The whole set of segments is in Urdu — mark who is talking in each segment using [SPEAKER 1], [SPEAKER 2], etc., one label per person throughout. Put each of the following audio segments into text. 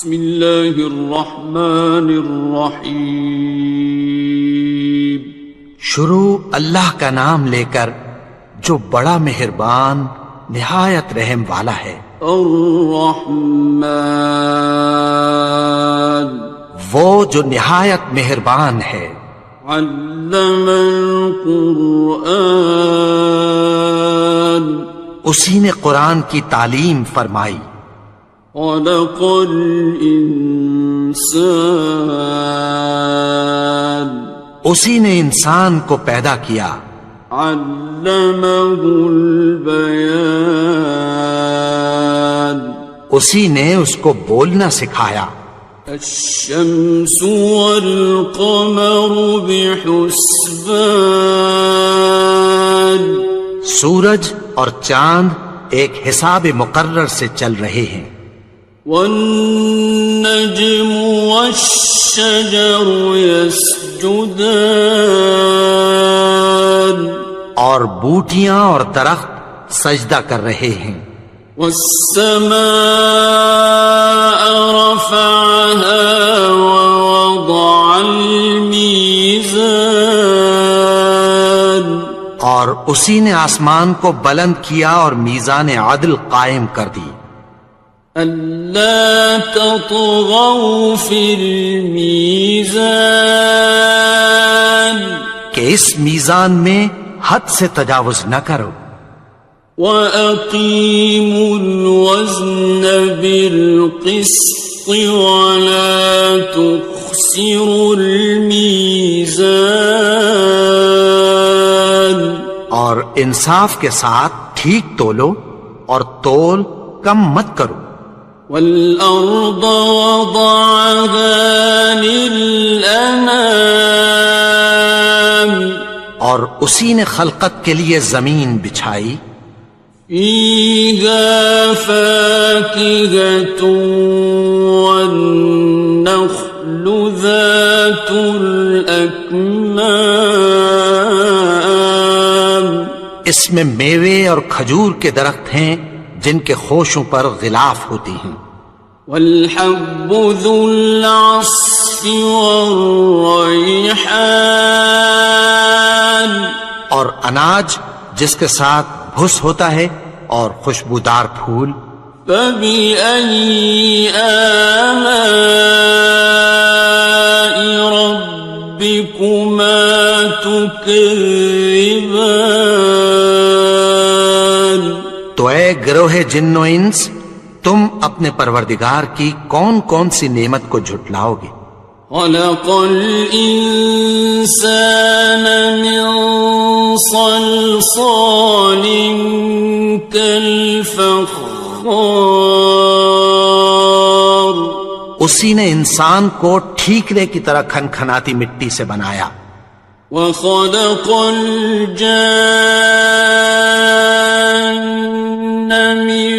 [SPEAKER 1] بسم اللہ الرحمن الرحیم.
[SPEAKER 2] شروع اللہ کا نام لے کر جو بڑا مہربان نہایت رحم والا ہے.
[SPEAKER 1] الرحمن
[SPEAKER 2] وہ جو نہایت مہربان ہے.
[SPEAKER 1] علم القرآن
[SPEAKER 2] اسی نے قرآن کی تعلیم فرمائی.
[SPEAKER 1] خلق الانسان
[SPEAKER 2] اسی نے انسان کو پیدا کیا.
[SPEAKER 1] علمہ البیان
[SPEAKER 2] اسی نے اس کو بولنا سکھایا.
[SPEAKER 1] الشمس والقمر بحسبان
[SPEAKER 2] سورج اور چاند ایک حساب مقرر سے چل رہے ہیں.
[SPEAKER 1] والنجم والشجر يسجدان
[SPEAKER 2] اور بوٹیاں اور درخت سجدہ کر رہے ہیں.
[SPEAKER 1] والسماء رفعها ووضع الميزان
[SPEAKER 2] اور اسی نے آسمان کو بلند کیا اور میزان عدل قائم کر دی.
[SPEAKER 1] ألا تطغوا في الميزان
[SPEAKER 2] کہ اس میزان میں حد سے تجاوز نہ کرو.
[SPEAKER 1] وَأَقِيمُوا الْوَزْنَ بِالْقِسْطِ وَلَا تُخْسِرُوا الْمِيزَانَ
[SPEAKER 2] اور انصاف کے ساتھ ٹھیک تولو اور تول کم مت کرو.
[SPEAKER 1] وَالْأَرْضَ وَضَعَهَا لِلْأَنَامِ
[SPEAKER 2] اور اسی نے خلقت کے لیے زمین بچھائی.
[SPEAKER 1] فِيهَا فَاكِهَةٌ وَالنَّخْلُ ذَاتُ الْأَكْمَامِ
[SPEAKER 2] اس میں میوے اور کھجور کے درخت ہیں جن کے خوشوں پر غلاف ہوتی ہیں.
[SPEAKER 1] وَالْحَبُّ ذُو الْعَصْفِ وَالرَّيْحَانِ
[SPEAKER 2] اور اناج جس کے ساتھ بھس ہوتا ہے اور خوشبودار پھول.
[SPEAKER 1] فَبِأَيِّ آلَاءِ رَبِّكُمَا تُكَذِّبَانِ
[SPEAKER 2] تو اے گروہ جن و انس تم اپنے پروردگار کی کون کون سی نعمت کو جھٹلاؤ گے.
[SPEAKER 1] خَلَقَ الْإِنسَانَ مِنْ صَلْصَالٍ كَالْفَخَّارِ
[SPEAKER 2] اسی نے انسان کو ٹھیکرے کی طرح کھنکھناتی مٹی سے بنایا.
[SPEAKER 1] وَخَلَقَ الْجَانَّ مِن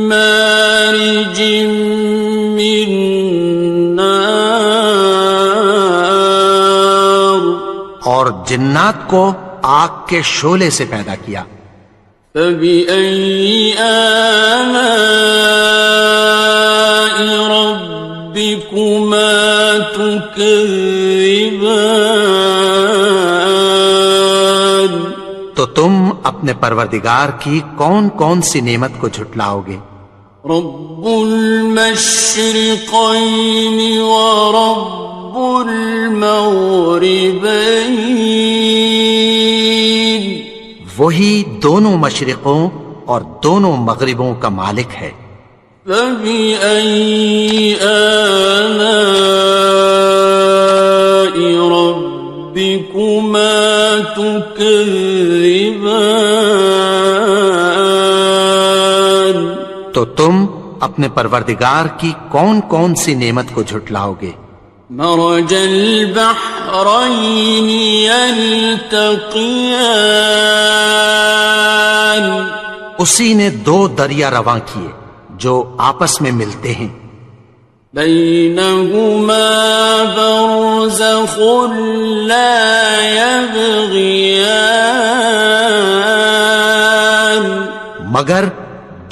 [SPEAKER 1] مَّارِجٍ مِّن نَّارٍ
[SPEAKER 2] اور جنات کو آگ کے شعلے سے پیدا کیا.
[SPEAKER 1] فَبِأَيِّ آلَاءِ رَبِّكُمَا تُكَذِّبَانِ
[SPEAKER 2] تو تم اپنے پروردگار کی کون کون سی نعمت کو جھٹلاؤ گے.
[SPEAKER 1] رب المشرقین ورب المغربین
[SPEAKER 2] وہی دونوں مشرقوں اور دونوں مغربوں کا مالک ہے.
[SPEAKER 1] فَبِأَيِّ آلَاءِ رَبِّكُمَا تُكَذِّبَانِ
[SPEAKER 2] تو تم اپنے پروردگار کی کون کون سی نعمت کو جھٹلاؤ گے.
[SPEAKER 1] مرج البحرین یلتقیان
[SPEAKER 2] اسی نے دو دریا رواں کیے جو آپس میں ملتے ہیں.
[SPEAKER 1] بینہما برزخ لا یبغیان
[SPEAKER 2] مگر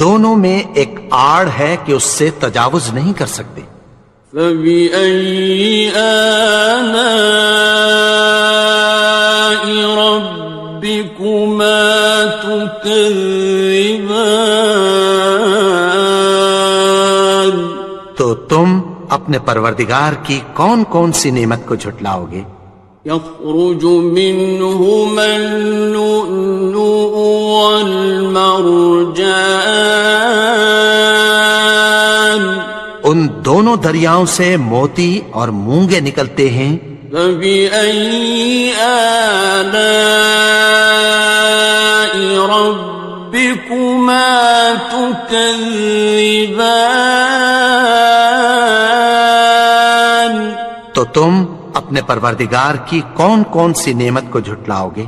[SPEAKER 2] دونوں میں ایک آڑ ہے کہ اس سے تجاوز نہیں کر سکتے.
[SPEAKER 1] فبأي آلاء ربكما تكذبان.
[SPEAKER 2] تو تم اپنے پروردگار کی کون کون سی نعمت کو جھٹلاؤ گے؟
[SPEAKER 1] يخرج منهما اللؤلؤ والمرجان.
[SPEAKER 2] ان دونوں دریاؤں سے موتی اور مونگے نکلتے ہیں.
[SPEAKER 1] فبأي آلاء ربكما تكذبان.
[SPEAKER 2] تو تم اپنے پروردگار کی کون کون سی نعمت کو جھٹلاؤ گے؟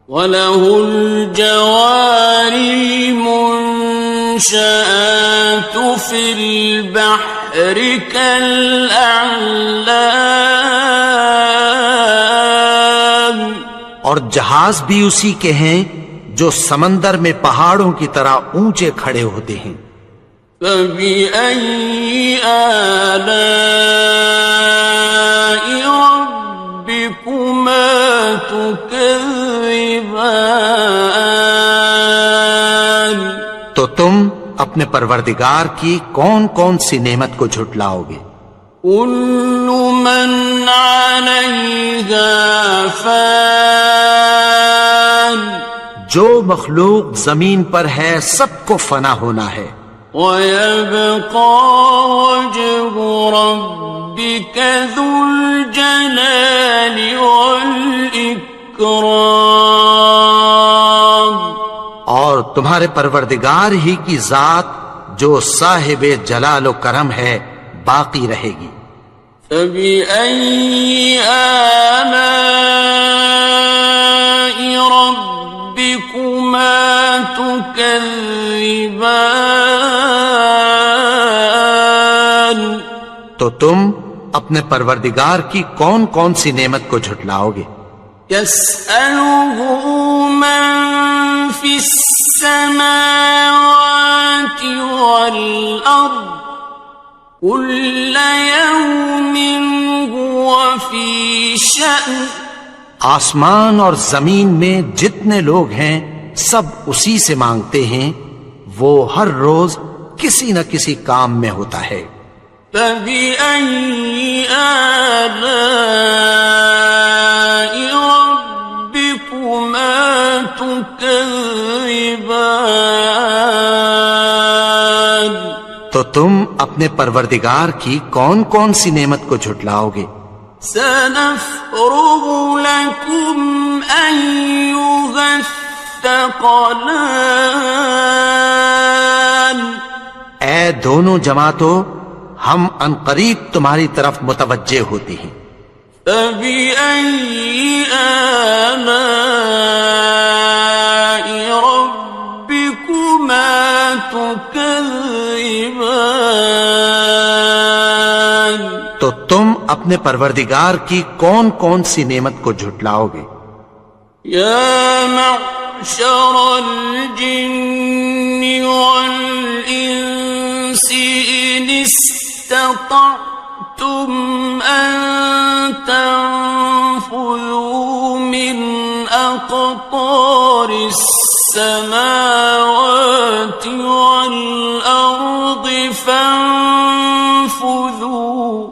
[SPEAKER 1] وَلَهُ الْجَوَارِ الْمُنشَآتُ فِي الْبَحْرِ كَالْأَعْلَامِ.
[SPEAKER 2] اور جہاز بھی اسی کے ہیں جو سمندر میں پہاڑوں کی طرح اونچے کھڑے ہوتے ہیں.
[SPEAKER 1] فَبِأَيِّ آلَاءِ رَبِّكُمَا تُكَذِّبَانِ.
[SPEAKER 2] تو تم اپنے پروردگار کی کون کون سی نعمت کو جھٹلاؤ گے؟
[SPEAKER 1] كُلُّ مَنْ عَلَيْهَا فَانٍ.
[SPEAKER 2] جو مخلوق زمین پر ہے سب کو فنا ہونا ہے.
[SPEAKER 1] وَيَبْقَى وَجْهُ رَبِّكَ ذُو الْجَلَالِ وَالْإِكْرَامِ.
[SPEAKER 2] اور تمہارے پروردگار ہی کی ذات جو صاحب جلال و کرم ہے باقی رہے گی.
[SPEAKER 1] فَبِأَيِّ آلَاءِ رَبِّكُمَا تُكَذِّبَانِ.
[SPEAKER 2] تو تم اپنے پروردگار کی کون کون سی نعمت کو جھٹلاؤ گے؟
[SPEAKER 1] يَسْأَلُهُ مَن فِي السَّمَاوَاتِ وَالْأَرْضِ كُلَّ يَوْمٍ هُوَ فِي شَأْنٍ.
[SPEAKER 2] آسمان اور زمین میں جتنے لوگ ہیں سب اسی سے مانگتے ہیں، وہ ہر روز کسی نہ کسی کام میں ہوتا ہے.
[SPEAKER 1] فَبِأَيِّ آلَاءِ رَبِّكُمَا تُكَذِّبَانِ.
[SPEAKER 2] تو تم اپنے پروردگار کی کون کون سی نعمت کو جھٹلاؤ گے؟
[SPEAKER 1] سَنَفْرُغُ لَكُمْ أَيُّهَ الثَّقَلَانِ.
[SPEAKER 2] اے دونوں جماعتوں، ہم عنقریب تمہاری طرف متوجہ ہوتے ہیں.
[SPEAKER 1] فَبِأَيِّ آلَاءِ رَبِّكُمَا تُكَذِّبَانِ.
[SPEAKER 2] تو تم اپنے پروردگار کی کون کون سی نعمت کو جھٹلاؤ گے؟
[SPEAKER 1] يَا مَعْشَرَ الْجِنِّ وَالْإِنسِ إِنِ اسْتَطَعْتُمْ أَن تَنفُذُوا مِنْ أَقْطَارِ السَّمَاوَاتِ وَالْأَرْضِ فَانفُذُوا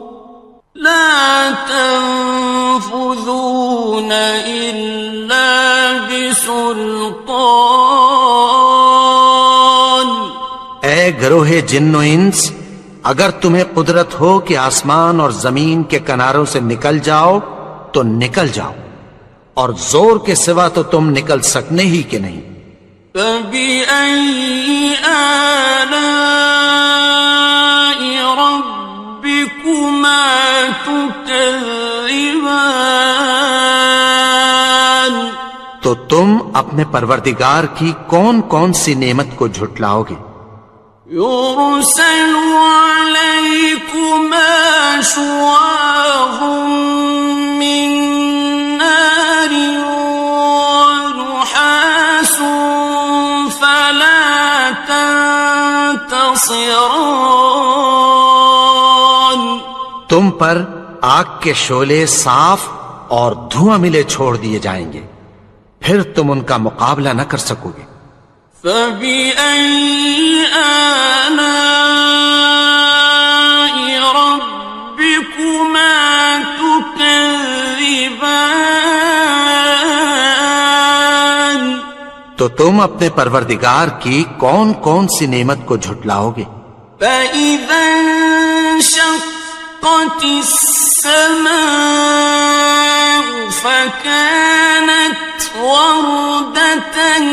[SPEAKER 1] لَا تَنفُذُونَ إِلَّا بِسُلْطَانٍ.
[SPEAKER 2] اے گروہ جن و انس، اگر تمہیں قدرت ہو کہ آسمان اور زمین کے کناروں سے نکل جاؤ تو نکل جاؤ، اور زور کے سوا تو تم نکل سکنے ہی کہ نہیں.
[SPEAKER 1] فَبِأَيِّ آلَاءِ رَبِّكُمَا تُكَذِّبَانِ.
[SPEAKER 2] تو تم اپنے پروردگار کی کون کون سی نعمت کو جھٹلاؤ گے؟
[SPEAKER 1] يُرْسَلُ عَلَيْكُمَا شُوَاظٌ مِّن نَّارٍ وَنُحَاسٌ فَلَا تَنْتَصِرَانِ.
[SPEAKER 2] تم پر آگ کے شعلے صاف اور دھواں ملے چھوڑ دیے جائیں گے، پھر تم ان کا مقابلہ نہ کر سکو گے۔
[SPEAKER 1] فَبِأَيِّ آلَاءِ رَبِّكُمَا تُكَذِّبَانِ؟
[SPEAKER 2] تو تم اپنے پروردگار کی کون کون سی نعمت کو جھٹلاؤ گے؟
[SPEAKER 1] فَإِذَا انشَقَّتِ السَّمَاءُ فَكَانَتْ وَرْدَةً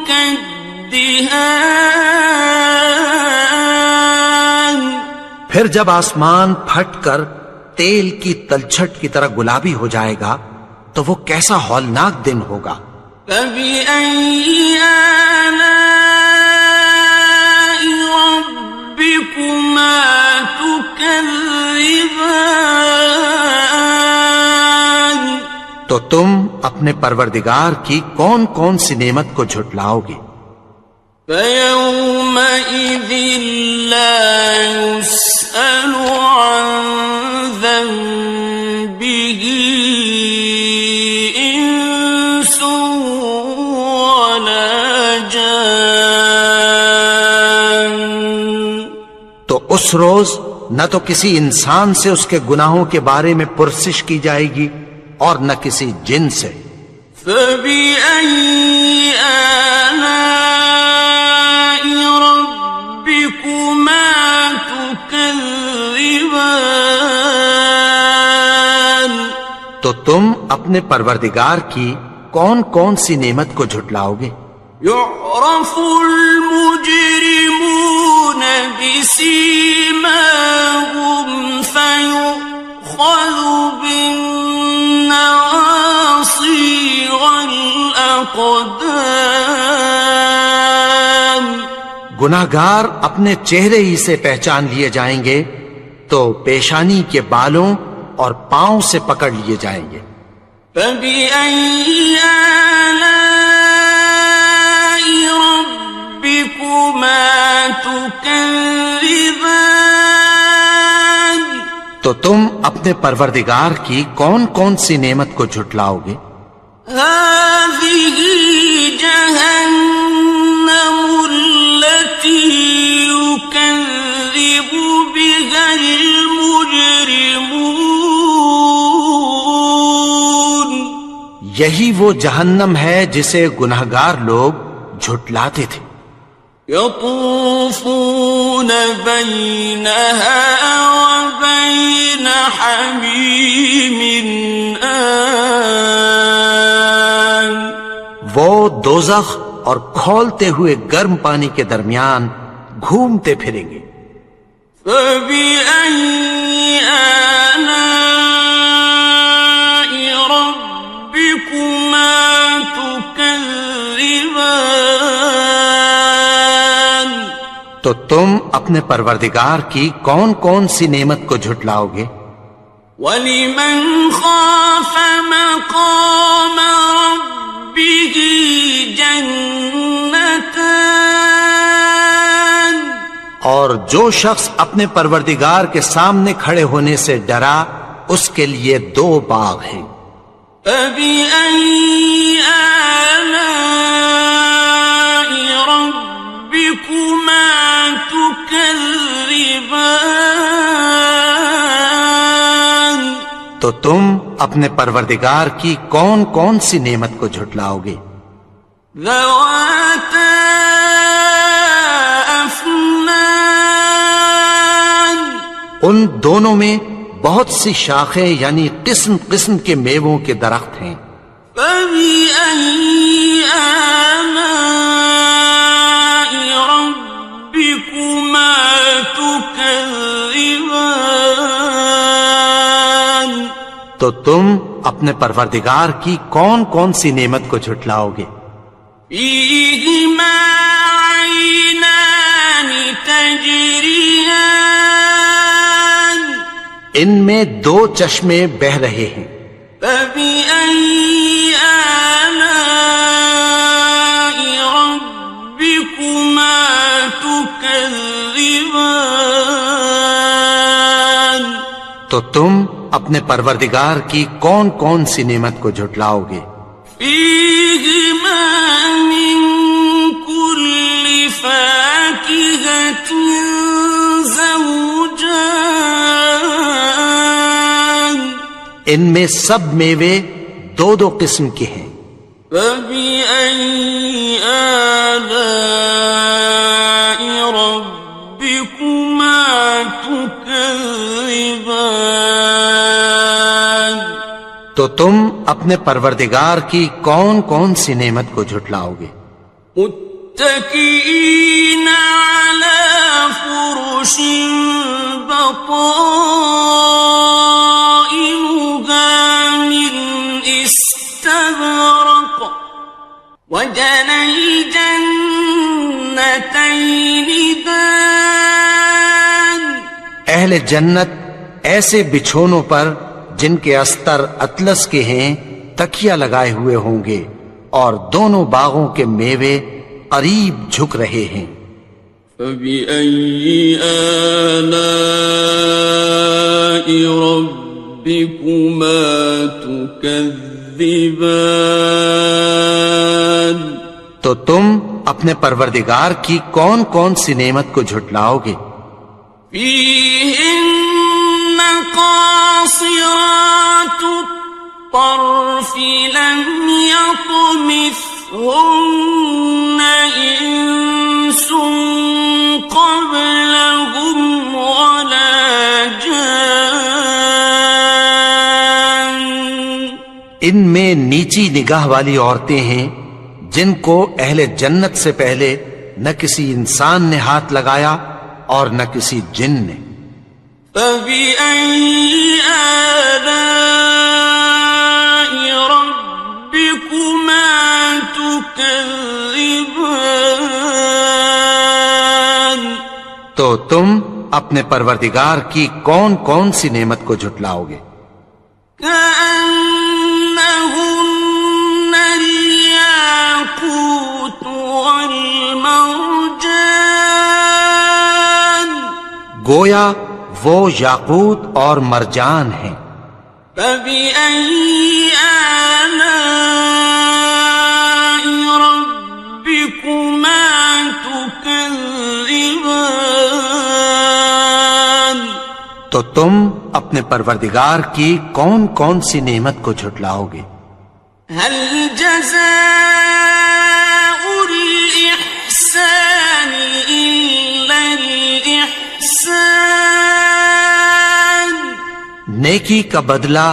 [SPEAKER 1] كَالدِّهَانِ،
[SPEAKER 2] پھر جب آسمان پھٹ کر تیل کی تلچھٹ کی طرح گلابی ہو جائے گا تو وہ کیسا ہولناک دن ہوگا۔
[SPEAKER 1] فَبِأَيِّ آلَاءِ رَبِّكُمَا تُكَذِّبَانِ؟
[SPEAKER 2] تو تم اپنے پروردگار کی کون کون سی نعمت کو جھٹلاؤ گے؟
[SPEAKER 1] فَيَوْمَئِذٍ لَا يُسْأَلُ عَنْ ذَنبِهِ إِنسٌ وَلَا جَانٌ۔
[SPEAKER 2] تو اس روز نہ تو کسی انسان سے اس کے گناہوں کے بارے میں پرسش کی جائے گی اور نہ کسی جن سے۔
[SPEAKER 1] فَبِأَيِّ آلَاءِ رَبِّكُمَا تُكَذِّبَانِ؟
[SPEAKER 2] تو تم اپنے پروردگار کی کون کون سی نعمت کو جھٹلاؤ گے؟
[SPEAKER 1] يُعْرَفُ الْمُجْرِمُونَ بِسِيمَاهُمْ فَيُؤْخَذُ بِالنَّوَاصِي وَالْأَقْدَامِ۔
[SPEAKER 2] گناہگار اپنے چہرے ہی سے پہچان لیے جائیں گے تو پیشانی کے بالوں اور پاؤں سے پکڑ لیے جائیں گے۔
[SPEAKER 1] فَبِأَيِّ آلَاءِ رَبِّكُمَا تُكَذِّبَانِ؟
[SPEAKER 2] تو تم اپنے پروردگار کی کون کون سی نعمت کو جھٹلاؤ گے؟
[SPEAKER 1] هَٰذِهِ جَهَنَّمُ الَّتِي يُكَذِّبُ بِهَا الْمُجْرِمُونَ۔
[SPEAKER 2] یہی وہ جہنم ہے جسے گناہگار لوگ جھٹلاتے تھے۔
[SPEAKER 1] يَطُوفُونَ بَيْنَهَا وَبَيْنَ حَمِيمٍ آنٍ۔
[SPEAKER 2] وہ دوزخ اور کھولتے ہوئے گرم پانی کے درمیان گھومتے پھریں گے۔
[SPEAKER 1] فَبِأَيِّ آلَاءِ رَبِّكُمَا تُكَذِّبَانِ؟
[SPEAKER 2] تو تم اپنے پروردگار کی کون کون سی نعمت کو جھٹلاؤ گے؟
[SPEAKER 1] وَلِمَنْ خَافَ مَقَامَ رَبِّهِ جَنَّتَانِ؟
[SPEAKER 2] اور جو شخص اپنے پروردگار کے سامنے کھڑے ہونے سے ڈرا اس کے لیے 2 باغ ہیں۔
[SPEAKER 1] فَبِأَيِّ آلَاءِ رَبِّكُمَا تُكَذِّبَانِ؟
[SPEAKER 2] تو تم اپنے پروردگار کی کون کون سی نعمت کو جھٹلاؤ گے؟
[SPEAKER 1] ذَوَاتَا أَفْنَانٍ؟
[SPEAKER 2] ان دونوں میں بہت سی شاخیں یعنی قسم قسم کے میووں کے درخت ہیں۔
[SPEAKER 1] فَبِأَيِّ آلَاءِ رَبِّكُمَا تُكَذِّبَانِ؟
[SPEAKER 2] تو تم اپنے پروردگار کی کون کون سی نعمت کو جھٹلاؤ گے؟
[SPEAKER 1] فِيهِمَا عَيْنَانِ تَجْرِيَانِ؟
[SPEAKER 2] ان میں 2 چشمے بہ رہے ہیں۔
[SPEAKER 1] فَبِأَيِّ آلَاءِ رَبِّكُمَا تُكَذِّبَانِ؟
[SPEAKER 2] تو تم اپنے پروردگار کی کون کون سی نعمت کو جھٹلاؤ گے؟
[SPEAKER 1] فیہما من کل فاکہۃ زوجان،
[SPEAKER 2] ان میں سب میوے دو دو قسم کے ہیں۔
[SPEAKER 1] فبأي آلاء ربكما تكذبان،
[SPEAKER 2] تو تم اپنے پروردگار کی کون کون سی نعمت کو جھٹلاؤ گے؟
[SPEAKER 1] متكئين على فرش بطائنها من استبرق، وجنى الجنتين دان،
[SPEAKER 2] اہل جنت ایسے بچھونوں پر جن کے استر اطلس کے ہیں تکیہ لگائے ہوئے ہوں گے، اور دونوں باغوں کے میوے قریب جھک رہے ہیں۔
[SPEAKER 1] فبأي آلاء ربكما تكذبان،
[SPEAKER 2] تو تم اپنے پروردگار کی کون کون سی نعمت کو جھٹلاؤ گے؟
[SPEAKER 1] فيهن قاصرات الطرف لم يطمثهن إنس قبلهم ولا جان،
[SPEAKER 2] ان میں نیچی نگاہ والی عورتیں ہیں جن کو اہل جنت سے پہلے نہ کسی انسان نے ہاتھ لگایا اور نہ کسی جن نے۔
[SPEAKER 1] فبأي آلاء ربكما تكذبان،
[SPEAKER 2] تو تم اپنے پروردگار کی کون کون سی نعمت کو جھٹلاؤ گے؟
[SPEAKER 1] كأنهن الياقوت والمرجان،
[SPEAKER 2] گویا وہ یاقوت اور مرجان ہیں۔
[SPEAKER 1] فبأي آلاء ربكما تكذبان،
[SPEAKER 2] تو تم اپنے پروردگار کی کون کون سی نعمت کو جھٹلاؤ گے؟
[SPEAKER 1] هل جزاء الإحسان إلا الإحسان،
[SPEAKER 2] نیکی کا بدلہ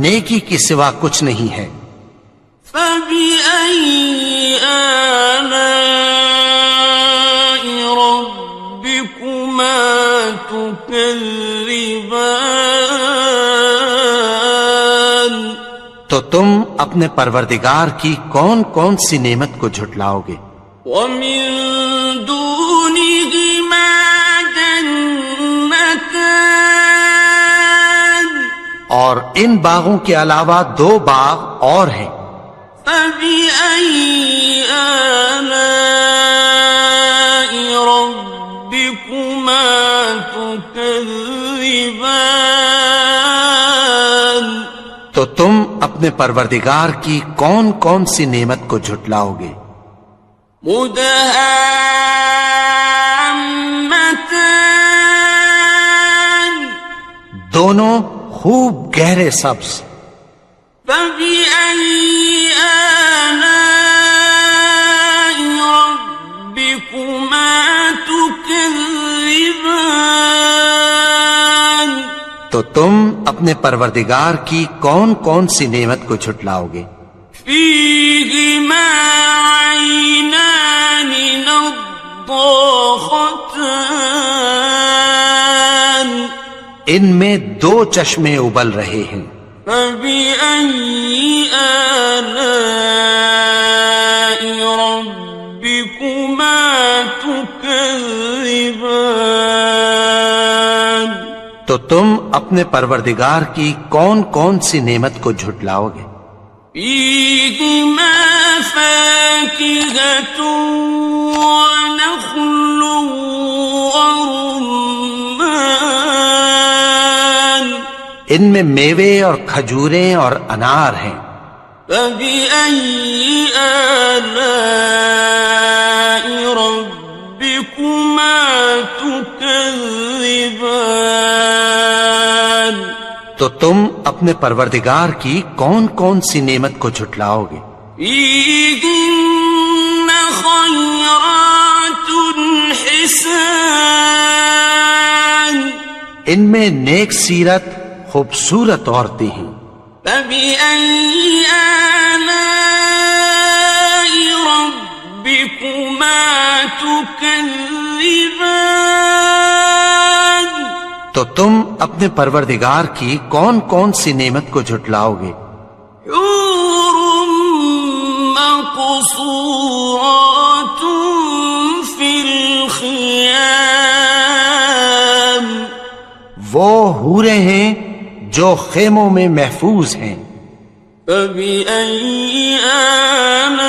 [SPEAKER 2] نیکی کے سوا کچھ نہیں ہے۔
[SPEAKER 1] فبأي آلاء ربكما تكذبان،
[SPEAKER 2] تو تم اپنے پروردگار کی کون کون سی نعمت کو جھٹلاؤ گے؟
[SPEAKER 1] ومن دونهما جنتان،
[SPEAKER 2] اور ان باغوں کے علاوہ دو باغ اور ہیں۔
[SPEAKER 1] فبأي آلاء ربكما تكذبان،
[SPEAKER 2] تو تم اپنے پروردگار کی کون کون سی نعمت کو جھٹلاؤ گے؟
[SPEAKER 1] مدهامتان،
[SPEAKER 2] دونوں خوب گہرے سبز۔
[SPEAKER 1] فبأي آلاء ربكما تكذبان،
[SPEAKER 2] تو تم اپنے پروردگار کی کون کون سی نعمت کو جھٹلاؤ گے؟
[SPEAKER 1] فيهما عينان نضاختان،
[SPEAKER 2] ان میں دو چشمے ابل رہے ہیں۔
[SPEAKER 1] فبأي آلاء ربكما تكذبان،
[SPEAKER 2] تو تم اپنے پروردگار کی کون کون سی نعمت کو جھٹلاؤ گے؟
[SPEAKER 1] فيهما فاكهة ونخل ورمان،
[SPEAKER 2] ان میں میوے اور کھجوریں اور انار ہیں.
[SPEAKER 1] فبأي آلاء ربكما تكذبان.
[SPEAKER 2] تو تم اپنے پروردگار کی کون کون سی نعمت کو جھٹلاؤ گے؟
[SPEAKER 1] فيهن خيرات حسان.
[SPEAKER 2] ان میں نیک سیرت خوبصورت عورتیں ہیں.
[SPEAKER 1] فبأي آلاء ربكما تكذبان.
[SPEAKER 2] تو تم اپنے پروردگار کی کون کون سی نعمت کو جھٹلاؤ گے؟
[SPEAKER 1] حور مقصورات في الخيام.
[SPEAKER 2] وہ حوریں ہیں جو خیموں میں محفوظ ہیں.
[SPEAKER 1] فبأي آلاء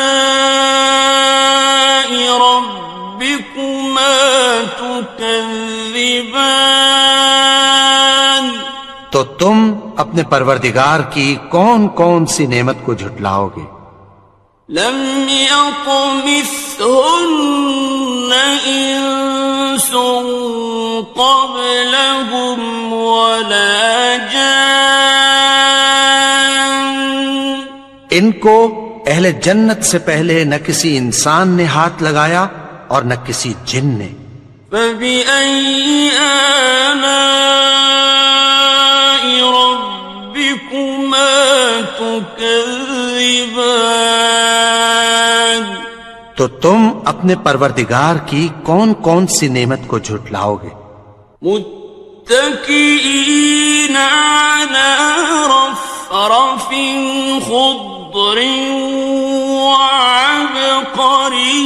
[SPEAKER 1] ربكما تكذبان.
[SPEAKER 2] تو تم اپنے پروردگار کی کون کون سی نعمت کو جھٹلاؤ گے؟
[SPEAKER 1] لم يطمثهن إنس قبلهم ولا جان.
[SPEAKER 2] ان کو اہل جنت سے پہلے نہ کسی انسان نے ہاتھ لگایا اور نہ کسی جن نے.
[SPEAKER 1] فبأي آلاء ربكما تكذبان.
[SPEAKER 2] تو تم اپنے پروردگار کی کون کون سی نعمت کو جھٹلاؤ گے؟
[SPEAKER 1] متكئين على رفرف خضر وعبقري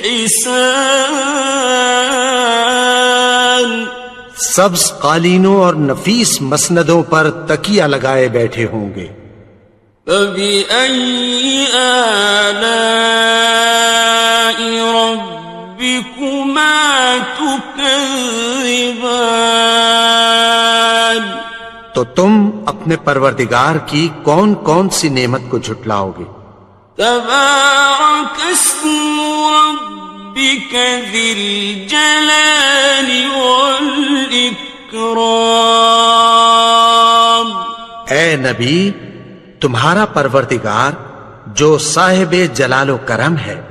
[SPEAKER 1] حسان.
[SPEAKER 2] سبز قالینوں اور نفیس مسندوں پر تکیہ لگائے بیٹھے ہوں گے.
[SPEAKER 1] فبأي آلاء ربكما تكذبان.
[SPEAKER 2] تو تم اپنے پروردگار کی کون کون سی نعمت کو جھٹلاؤ گے؟
[SPEAKER 1] تبارك اسم ربك ذي الجلال والإكرام.
[SPEAKER 2] اے نبی، تمہارا پروردگار جو صاحب جلال و کرم ہے،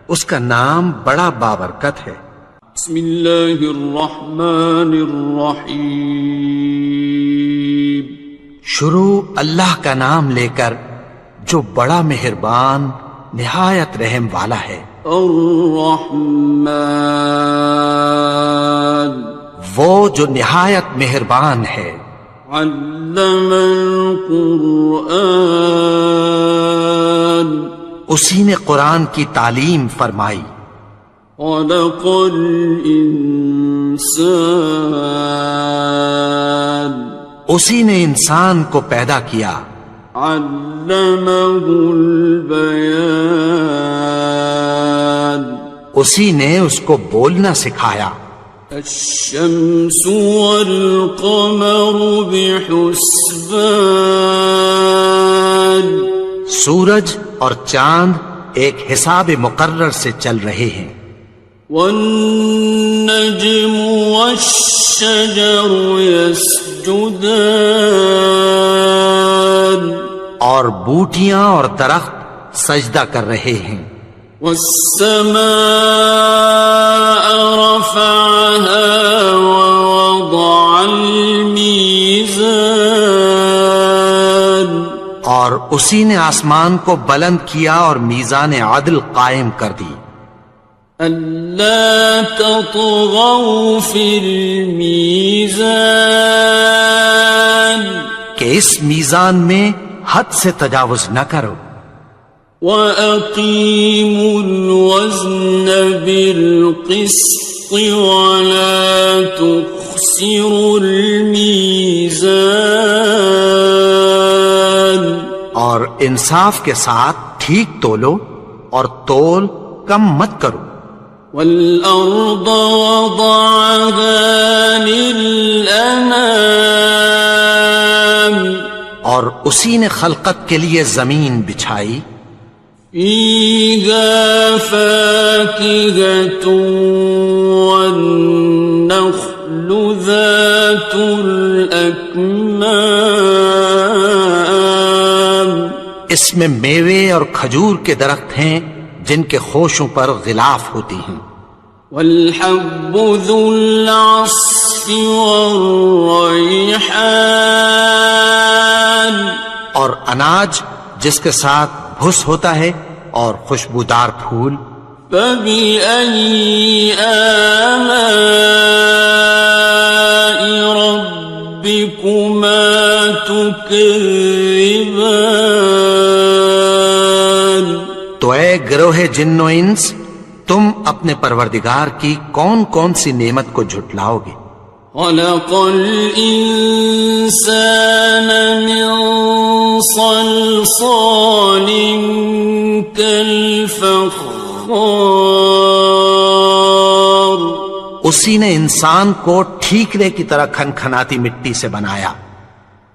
[SPEAKER 2] اس کا نام بڑا بابرکت ہے.
[SPEAKER 1] بسم اللہ الرحمن الرحیم.
[SPEAKER 2] شروع اللہ کا نام لے کر جو بڑا مہربان نہایت رحم والا ہے.
[SPEAKER 1] الرحمن
[SPEAKER 2] وہ جو نہایت مہربان ہے.
[SPEAKER 1] علم القرآن
[SPEAKER 2] اسی نے قرآن کی تعلیم فرمائی.
[SPEAKER 1] خلق الانسان
[SPEAKER 2] اسی نے انسان کو پیدا کیا.
[SPEAKER 1] علمه البیان
[SPEAKER 2] اسی نے اس کو بولنا سکھایا.
[SPEAKER 1] الشمس والقمر بحسبان
[SPEAKER 2] سورج اور چاند ایک حساب مقرر سے چل رہے ہیں.
[SPEAKER 1] والنجم والشجر يسجدان
[SPEAKER 2] اور بوٹیاں اور درخت سجدہ کر رہے ہیں.
[SPEAKER 1] والسماء رفعها ووضع الميزان
[SPEAKER 2] اور اسی نے آسمان کو بلند کیا اور میزان عدل قائم کر دی.
[SPEAKER 1] ألا تطغوا في الميزان
[SPEAKER 2] کہ اس میزان میں حد سے تجاوز نہ کرو.
[SPEAKER 1] وَأَقِيمُوا الْوَزْنَ بِالْقِسْطِ وَلَا تُخْسِرُوا الْمِيزَانَ
[SPEAKER 2] اور انصاف کے ساتھ ٹھیک تولو اور تول کم مت کرو.
[SPEAKER 1] وَالْأَرْضَ وَضَعَهَا لِلْأَنَامِ
[SPEAKER 2] اور اسی نے خلقت کے لیے زمین بچھائی
[SPEAKER 1] فيها فاكهة والنخل ذات الأكمام
[SPEAKER 2] اس میں میوے اور کھجور کے درخت ہیں جن کے خوشوں پر غلاف ہوتی ہیں
[SPEAKER 1] والحب ذو العصف والریحان
[SPEAKER 2] اور اناج جس کے ساتھ بھس ہوتا ہے اور خوشبودار پھول
[SPEAKER 1] فبأي آلاء ربكما تكذبان
[SPEAKER 2] تو اے گروہ جن و انس تم اپنے پروردگار کی کون کون سی نعمت کو جھٹلاؤ گے
[SPEAKER 1] خلق الإنسان من صلصال كالفخار
[SPEAKER 2] اسی نے انسان کو ٹھیکرے کی طرح کھنکھناتی مٹی سے بنایا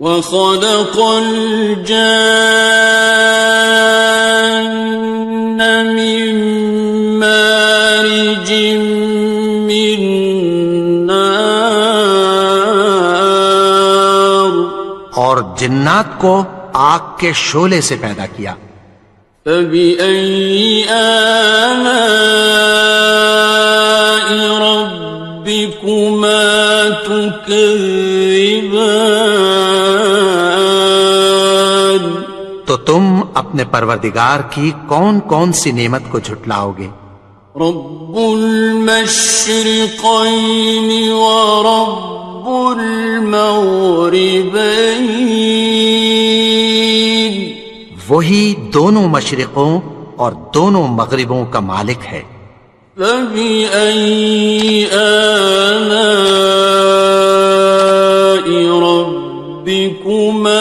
[SPEAKER 1] وخلق الجان من مارج من نار
[SPEAKER 2] اور جنات کو آگ کے شعلے سے پیدا کیا
[SPEAKER 1] فبأي آلاء ربكما تكذبان
[SPEAKER 2] تو تم اپنے پروردگار کی کون کون سی نعمت کو جھٹلاؤ گے
[SPEAKER 1] رب المشرقين ورب المغربين
[SPEAKER 2] وہی دونوں مشرقوں اور دونوں مغربوں کا مالک ہے
[SPEAKER 1] فبأي آلاء ربكما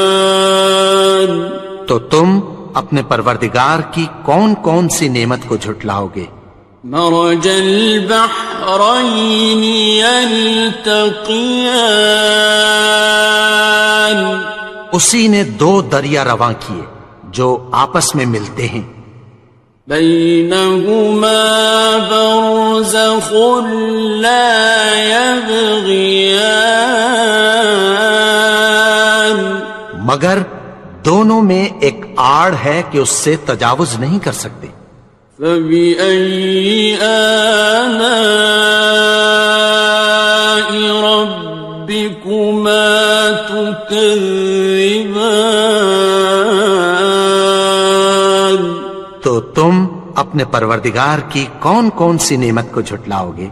[SPEAKER 1] تكذبان
[SPEAKER 2] تو تم اپنے پروردگار کی کون کون سی نعمت کو جھٹلاؤ گے
[SPEAKER 1] مرج البحرين يلتقيان
[SPEAKER 2] اسی نے دو دریا رواں کیے جو آپس میں ملتے ہیں
[SPEAKER 1] بينهما برزخ لا يبغيان
[SPEAKER 2] مگر دونوں میں ایک آڑ ہے کہ اس سے تجاوز نہیں کر سکتے
[SPEAKER 1] فبأي آلاء ربكما تكذبان
[SPEAKER 2] تو تم اپنے پروردگار کی کون کون سی نعمت کو جھٹلاؤ گے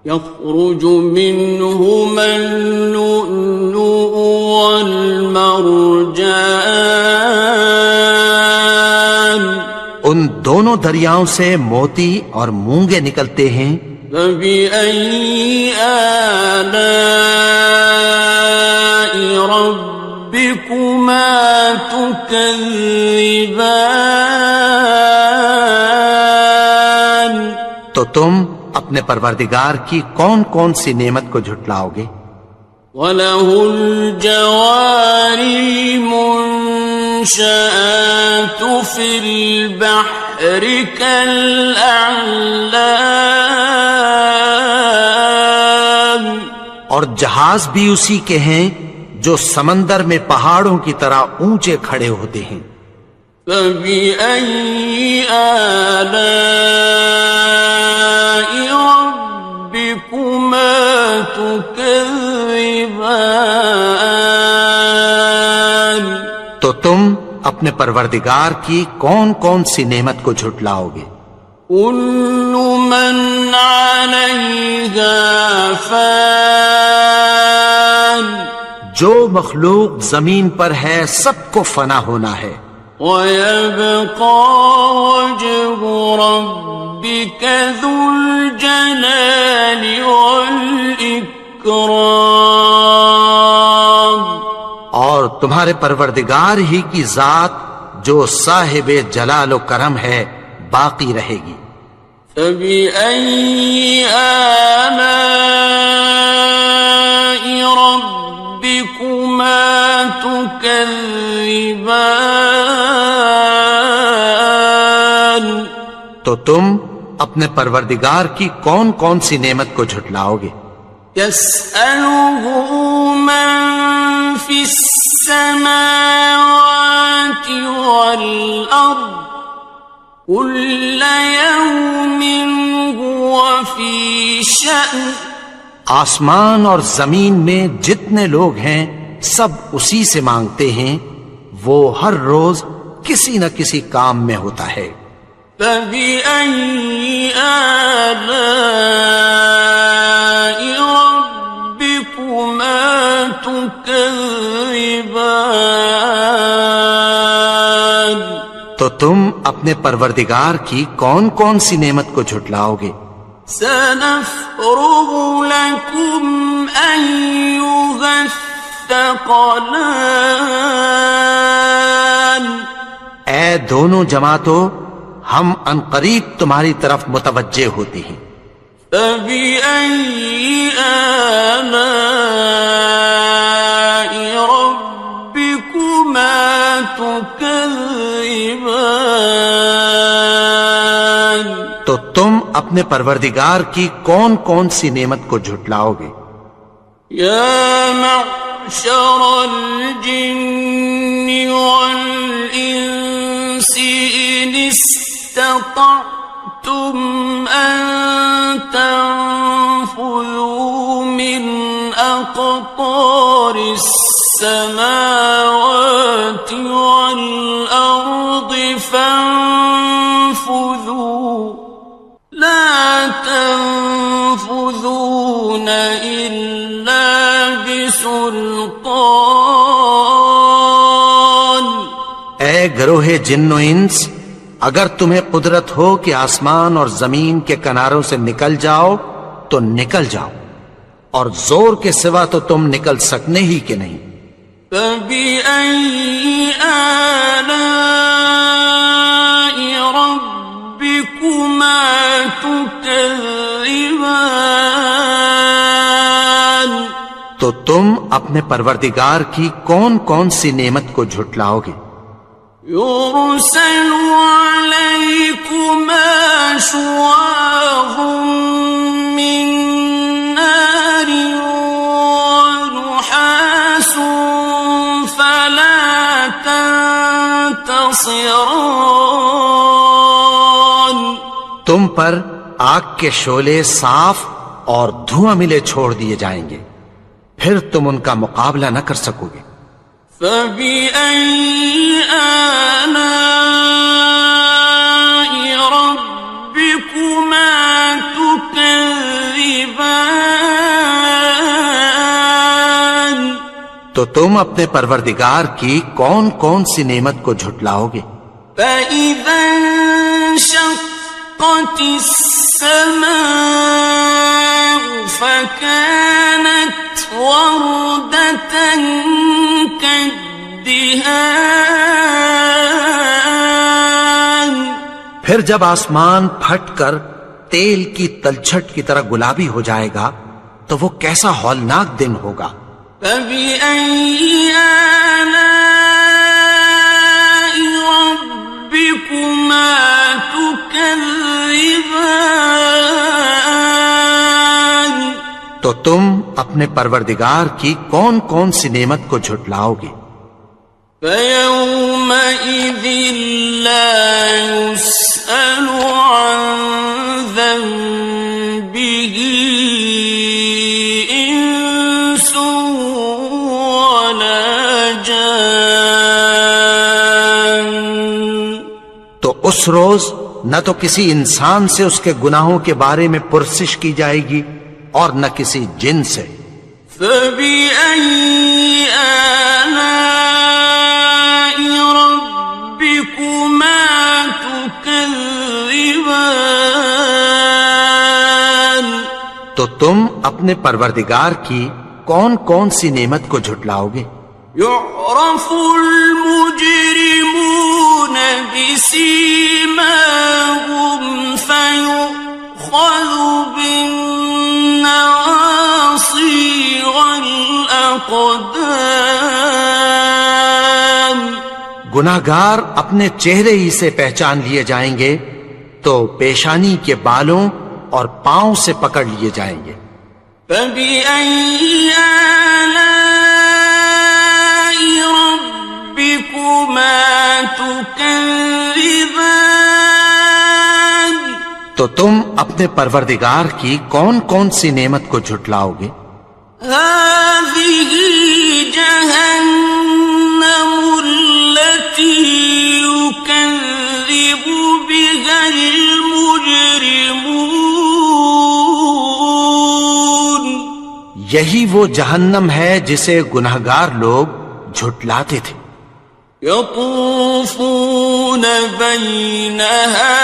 [SPEAKER 1] يخرج منهما اللؤلؤ والمرجان
[SPEAKER 2] ان دونوں دریاؤں سے موتی اور مونگے نکلتے ہیں
[SPEAKER 1] فبأي آلاء ربكما تكذبان
[SPEAKER 2] تو تم اپنے پروردگار کی کون کون سی نعمت کو جھٹلاؤ گے
[SPEAKER 1] وَلَهُ الْجَوَارِ الْمُنشَآتُ فِي الْبَحْرِ كَالْأَعْلَامِ اور
[SPEAKER 2] جہاز بھی اسی کے ہیں جو سمندر میں پہاڑوں کی طرح اونچے کھڑے ہوتے ہیں
[SPEAKER 1] فَبِأَيِّ آلَاءِ رَبِّكُمَا تُكَذِّبَانِ
[SPEAKER 2] تو تم اپنے پروردگار کی کون کون سی نعمت کو جھٹلاؤ گے
[SPEAKER 1] كُلُّ مَنْ عَلَيْهَا فَانٍ
[SPEAKER 2] جو مخلوق زمین پر ہے سب کو فنا ہونا ہے
[SPEAKER 1] وَيَبْقَى وَجْهُ رَبِّكَ ذُو الْجَلَالِ وَالْإِكْرَامِ
[SPEAKER 2] اور تمہارے پروردگار ہی کی ذات جو صاحب جلال و کرم ہے باقی رہے گی
[SPEAKER 1] فَبِأَيِّ آلَاءِ تكذبان
[SPEAKER 2] تو تم اپنے پروردگار کی کون کون سی نعمت کو جھٹلاؤ گے؟
[SPEAKER 1] يسأله من في السماوات والأرض كل يوم هو في شأن
[SPEAKER 2] آسمان اور زمین میں جتنے لوگ ہیں سب اسی سے مانگتے ہیں، وہ ہر روز کسی نہ کسی کام میں ہوتا ہے۔
[SPEAKER 1] فبأي آلاء ربكما تكذبان
[SPEAKER 2] تو تم اپنے پروردگار کی کون کون سی نعمت کو جھٹلاؤ گے؟
[SPEAKER 1] سنفرغ لكم أيها الثقلان
[SPEAKER 2] اے دونوں جماعتوں، ہم عنقریب تمہاری طرف متوجہ ہوتے ہیں۔
[SPEAKER 1] فبأي آلاء ربكما تكذبان
[SPEAKER 2] تو تم اپنے پروردگار کی کون کون سی نعمت کو جھٹلاؤ گے؟
[SPEAKER 1] يا معشر الجن والإنس إن استطعتم أن تنفذوا من أقطار السماوات والأرض فانفذوا لا تنفذون إلا بسلطان
[SPEAKER 2] اے گروہ جن و انس، اگر تمہیں قدرت ہو کہ آسمان اور زمین کے کناروں سے نکل جاؤ تو نکل جاؤ، اور زور کے سوا تو تم نکل سکنے ہی کہ نہیں۔
[SPEAKER 1] فبأي آلاء ربكما تكذبان
[SPEAKER 2] تو تم اپنے پروردگار کی کون کون سی نعمت کو جھٹلاؤ گے؟
[SPEAKER 1] يرسل عليكما شواظ من نار ونحاس فلا تنتصران
[SPEAKER 2] تم پر آگ کے شعلے صاف اور دھواں ملے چھوڑ دیے جائیں گے، پھر تم ان کا مقابلہ نہ کر سکو گے۔
[SPEAKER 1] فبأي آلاء ربكما تكذبان
[SPEAKER 2] تو تم اپنے پروردگار کی کون کون سی نعمت کو جھٹلاؤ گے؟
[SPEAKER 1] فإذا انشقت السماء فكانت وردة كالدهان
[SPEAKER 2] پھر جب آسمان پھٹ کر تیل کی تلچھٹ کی طرح گلابی ہو جائے گا تو وہ کیسا ہولناک دن ہوگا۔
[SPEAKER 1] فبأي آلاء ربكما تكذبان
[SPEAKER 2] تو تم اپنے پروردگار کی کون کون سی نعمت کو جھٹلاؤ گے؟
[SPEAKER 1] فيومئذ لا يسأل عن ذنبه إنس ولا جان
[SPEAKER 2] تو اس روز نہ تو کسی انسان سے اس کے گناہوں کے بارے میں پرسش کی جائے گی اور نہ کسی جن سے۔
[SPEAKER 1] فبأي آلاء ربكما تكذبان
[SPEAKER 2] تو تم اپنے پروردگار کی کون کون سی نعمت کو جھٹلاؤ گے؟
[SPEAKER 1] يعرف المجرمون بسيماهم فيؤخذ بالنواصي والأقدام
[SPEAKER 2] گناہگار اپنے چہرے ہی سے پہچان لیے جائیں گے تو پیشانی کے بالوں اور پاؤں سے پکڑ لیے جائیں گے.
[SPEAKER 1] فَبِأَيِّ آلَاءِ رَبِّكُمَا تُكَذِّبَانِ
[SPEAKER 2] تو تم اپنے پروردگار کی کون کون سی نعمت کو جھٹلاؤ گے؟
[SPEAKER 1] هَٰذِهِ جَهَنَّمُ الَّتِي يُكَذِّبُ بِهَا الْمُجْرِمُونَ
[SPEAKER 2] یہی وہ جہنم ہے جسے گناہگار لوگ جھٹلاتے تھے.
[SPEAKER 1] يطوفون بينها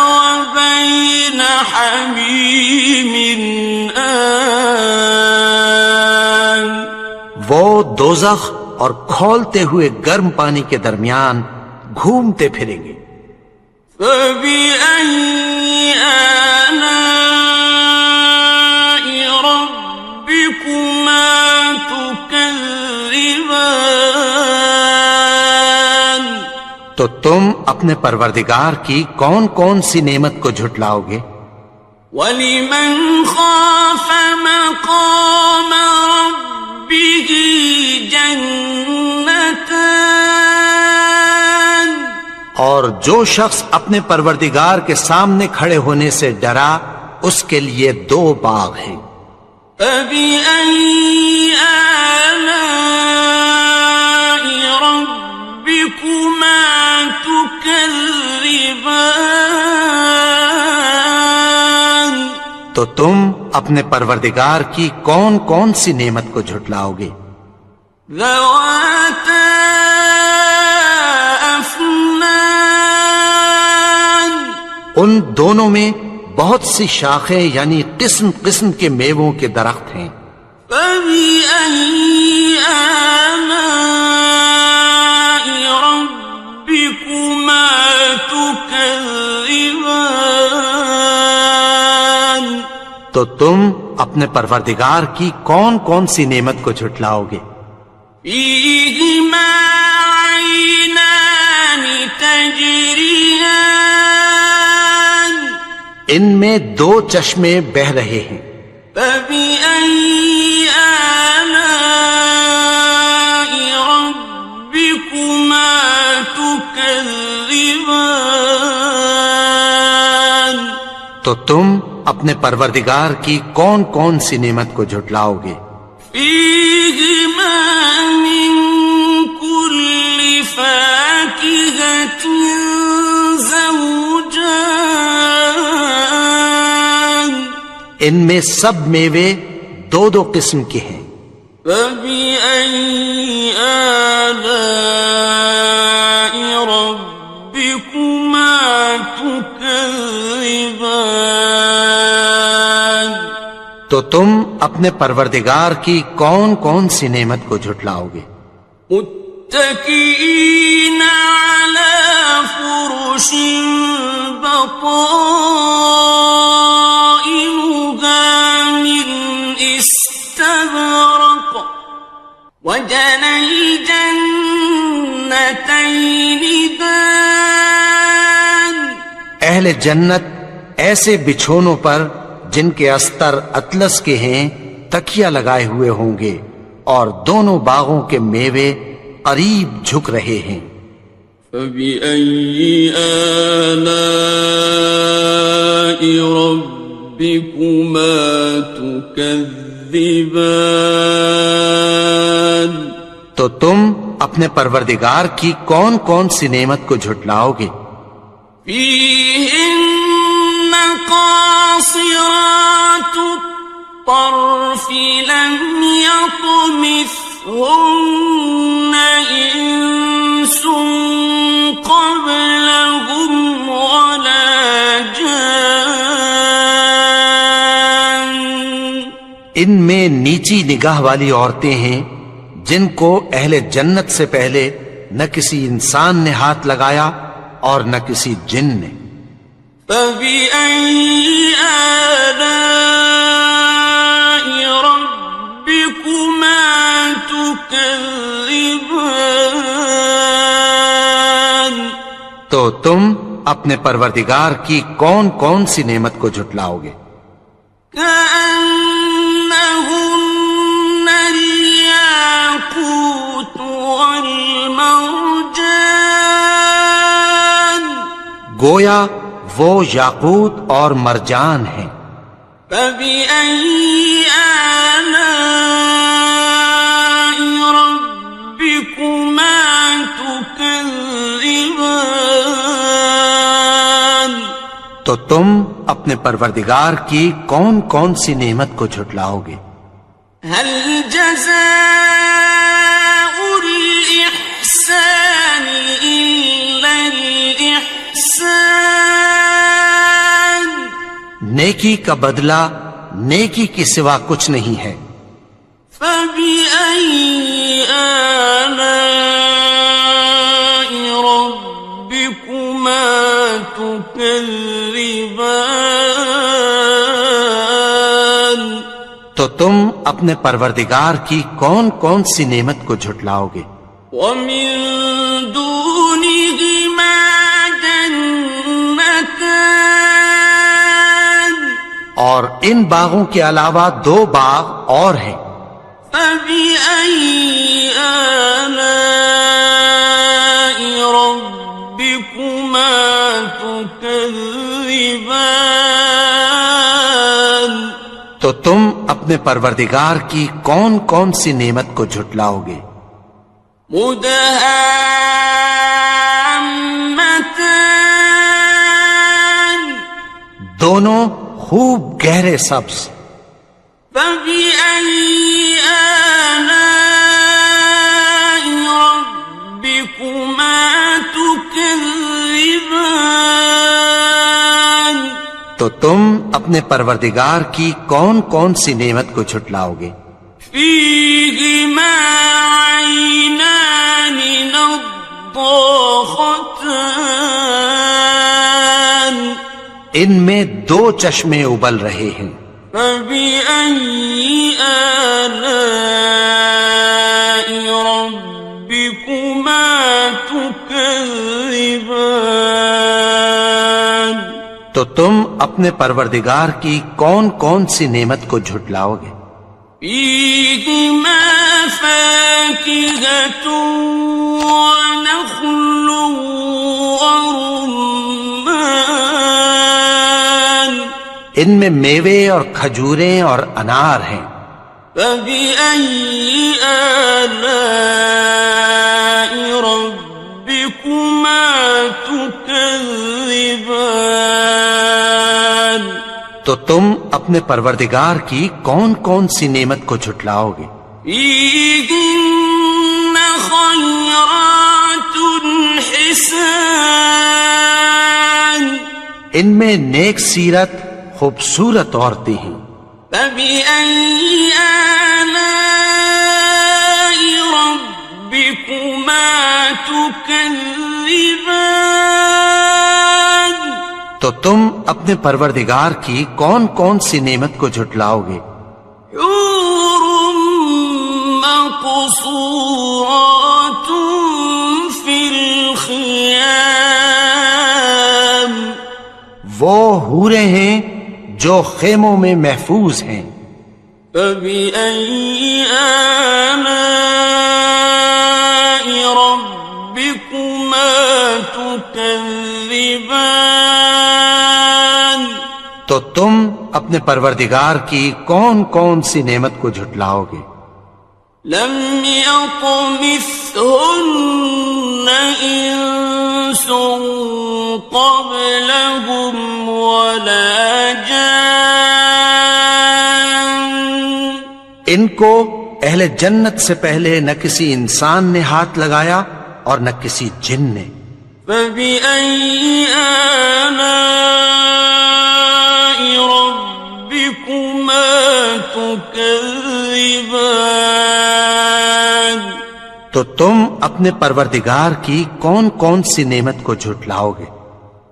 [SPEAKER 1] وبين حميم آن
[SPEAKER 2] وہ دوزخ اور کھولتے ہوئے گرم پانی کے درمیان گھومتے پھریں گے.
[SPEAKER 1] فبأي آلاء ربكما تكذبان
[SPEAKER 2] تو تم اپنے پروردگار کی کون کون سی نعمت کو جھٹلاؤ گے؟
[SPEAKER 1] وَلِمَنْ خَافَ مَقَامَ رَبِّهِ جَنَّتَانِ
[SPEAKER 2] اور جو شخص اپنے پروردگار کے سامنے کھڑے ہونے سے ڈرا اس کے لیے 2 باغ ہیں.
[SPEAKER 1] فَبِأَيِّ آلَاءِ رَبِّكُمَا تُكَذِّبَانِ
[SPEAKER 2] تو تم اپنے پروردگار کی کون کون سی نعمت کو جھٹلاؤ گے؟
[SPEAKER 1] ذَوَاتَا أَفْنَانٍ
[SPEAKER 2] ان دونوں میں بہت سی شاخیں یعنی قسم قسم کے میووں کے درخت ہیں.
[SPEAKER 1] فَبِأَيِّ آلَاءِ رَبِّكُمَا تُكَذِّبَانِ
[SPEAKER 2] تو تم اپنے پروردگار کی کون کون سی نعمت کو جھٹلاؤ گے؟
[SPEAKER 1] فِيهِمَا عَيْنَانِ تَجْرِيَانِ
[SPEAKER 2] ان میں 2 چشمے بہ رہے ہیں.
[SPEAKER 1] فَبِأَيِّ آلَاءِ رَبِّكُمَا تُكَذِّبَانِ
[SPEAKER 2] تو تم اپنے پروردگار کی کون کون سی نعمت کو جھٹلاؤ گے؟
[SPEAKER 1] فِيهِمَا مِن كُلِّ فَاكِهَةٍ زَوْجَانِ
[SPEAKER 2] ان میں سب میوے 2 قسم کے ہیں.
[SPEAKER 1] فَبِأَيِّ آلَاءِ رَبِّكُمَا تُكَذِّبَانِ
[SPEAKER 2] تو تم اپنے پروردگار کی کون کون سی نعمت کو جھٹلاؤ گے؟
[SPEAKER 1] متكئين على فرش بطائنها من استبرق وجنى الجنتين دان
[SPEAKER 2] اہل جنت ایسے بچھونوں پر جن کے استر اطلس کے ہیں تکیہ لگائے ہوئے ہوں گے اور دونوں باغوں کے میوے قریب جھک رہے ہیں.
[SPEAKER 1] فَبِأَيِّ آلَاءِ رَبِّكُمَا تُكَذِّبَانِ
[SPEAKER 2] تو تم اپنے پروردگار کی کون کون سی نعمت کو جھٹلاؤ گے؟
[SPEAKER 1] فِيهِنَّ قَاصِرَاتُ الطَّرْفِ لَمْ يَطْمِثْهُنَّ إِنسٌ قَبْلَهُمْ وَلَا جَانٌّ
[SPEAKER 2] ان میں نیچی نگاہ والی عورتیں ہیں جن کو اہل جنت سے پہلے نہ کسی انسان نے ہاتھ لگایا اور نہ کسی جن نے.
[SPEAKER 1] فَبِأَيِّ آلَاءِ رَبِّكُمَا تُكَذِّبَانِ
[SPEAKER 2] تو تم اپنے پروردگار کی کون کون سی نعمت کو جھٹلاؤ گے؟
[SPEAKER 1] كأنهن الياقوت والمرجان
[SPEAKER 2] گویا وہ یاقوت اور مرجان ہیں۔
[SPEAKER 1] فبأي آلاء ربكما تكذبان
[SPEAKER 2] تو تم اپنے پروردگار کی کون کون سی نعمت کو جھٹلاؤ گے؟
[SPEAKER 1] هل جزاء الإحسان إلا الإحسان
[SPEAKER 2] نیکی کا بدلہ نیکی کے سوا کچھ نہیں ہے۔
[SPEAKER 1] فبأي آلاء ربكما تكذبان
[SPEAKER 2] تو تم اپنے پروردگار کی کون کون سی نعمت کو جھٹلاؤ گے؟
[SPEAKER 1] ومن دونهما جنتان
[SPEAKER 2] اور ان باغوں کے علاوہ دو باغ اور ہیں۔
[SPEAKER 1] فبأي آلاء ربكما تكذبان
[SPEAKER 2] تو تم اپنے پروردگار کی کون کون سی نعمت کو جھٹلاؤ گے؟
[SPEAKER 1] مدهامتان
[SPEAKER 2] دونوں خوب گہرے سبز۔
[SPEAKER 1] فبأي آلاء ربكما تكذبان
[SPEAKER 2] تو تم اپنے پروردگار کی کون کون سی نعمت کو جھٹلاؤ گے؟
[SPEAKER 1] فيهما عينان نضاختان
[SPEAKER 2] ان میں دو چشمے ابل رہے ہیں۔
[SPEAKER 1] فبأي آلاء ربكما تكذبان
[SPEAKER 2] تو تم اپنے پروردگار کی کون کون سی نعمت کو جھٹلاؤ گے؟
[SPEAKER 1] فيهما فاكهة ونخل ورمان
[SPEAKER 2] ان میں میوے اور کھجوریں اور انار ہیں۔
[SPEAKER 1] فبأي آلاء ربكما تكذبان
[SPEAKER 2] تو تم اپنے پروردگار کی کون کون سی نعمت کو جھٹلاؤ گے؟
[SPEAKER 1] فيهن خيرات حسان
[SPEAKER 2] ان میں نیک سیرت خوبصورت عورتیں ہیں۔
[SPEAKER 1] فبأي آلاء ربكما تكذبان
[SPEAKER 2] تو تم اپنے پروردگار کی کون کون سی نعمت کو جھٹلاؤ گے؟
[SPEAKER 1] حور مقصورات في الخيام
[SPEAKER 2] وہ حوریں ہیں جو خیموں میں محفوظ ہیں۔
[SPEAKER 1] فبأي آلاء ربكما تكذبان
[SPEAKER 2] تو تم اپنے پروردگار کی کون کون سی نعمت کو جھٹلاؤ گے؟
[SPEAKER 1] لم يطمثهن إنس قبلهم ولا جان
[SPEAKER 2] ان کو اہل جنت سے پہلے نہ کسی انسان نے ہاتھ لگایا اور نہ کسی جن نے۔
[SPEAKER 1] فبأي آلاء ربكما تكذبان
[SPEAKER 2] تو تم اپنے پروردگار کی کون کون سی نعمت کو جھٹلاؤ گے؟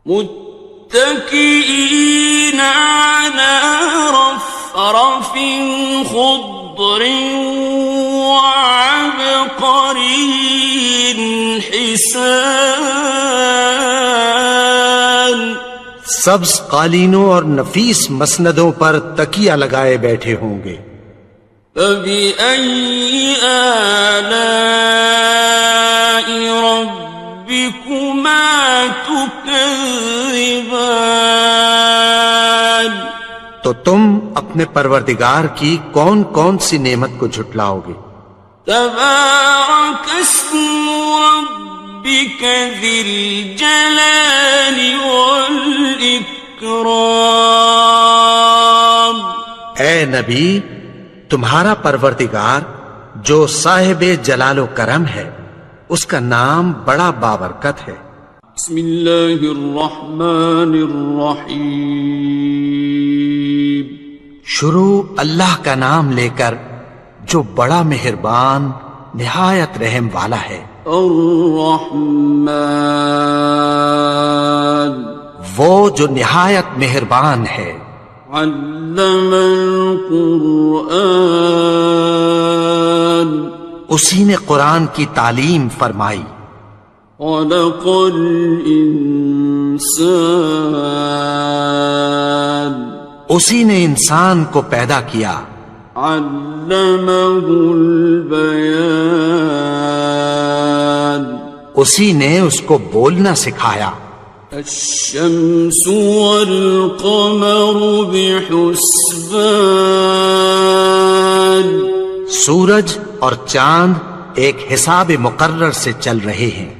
[SPEAKER 1] متكئين على رفرف خضر وعبقري حسان
[SPEAKER 2] سبز قالینوں اور نفیس مسندوں پر تکیہ لگائے بیٹھے ہوں گے.
[SPEAKER 1] فَبِأَيِّ آلَاءِ رَبِّكُمَا تُكَذِّبَانِ.
[SPEAKER 2] تو تم اپنے پروردگار کی کون کون سی نعمت کو جھٹلاؤ گے؟
[SPEAKER 1] تبارك اسم ربك ذي الجلال والإكرام.
[SPEAKER 2] اے نبی، تمہارا پروردگار جو صاحب جلال و کرم ہے، اس کا نام بڑا بابرکت ہے.
[SPEAKER 1] بسم اللہ الرحمن الرحیم.
[SPEAKER 2] شروع اللہ کا نام لے کر جو بڑا مہربان نہایت رحم والا ہے.
[SPEAKER 1] الرحمن،
[SPEAKER 2] وہ جو نہایت مہربان ہے.
[SPEAKER 1] علم القرآن،
[SPEAKER 2] اسی نے قرآن کی تعلیم فرمائی.
[SPEAKER 1] خلق الانسان،
[SPEAKER 2] اسی نے انسان کو پیدا کیا.
[SPEAKER 1] علمہ البیان،
[SPEAKER 2] اسی نے اس کو بولنا سکھایا.
[SPEAKER 1] الشمس والقمر بحسبان،
[SPEAKER 2] سورج اور چاند ایک حساب مقرر سے چل رہے ہیں.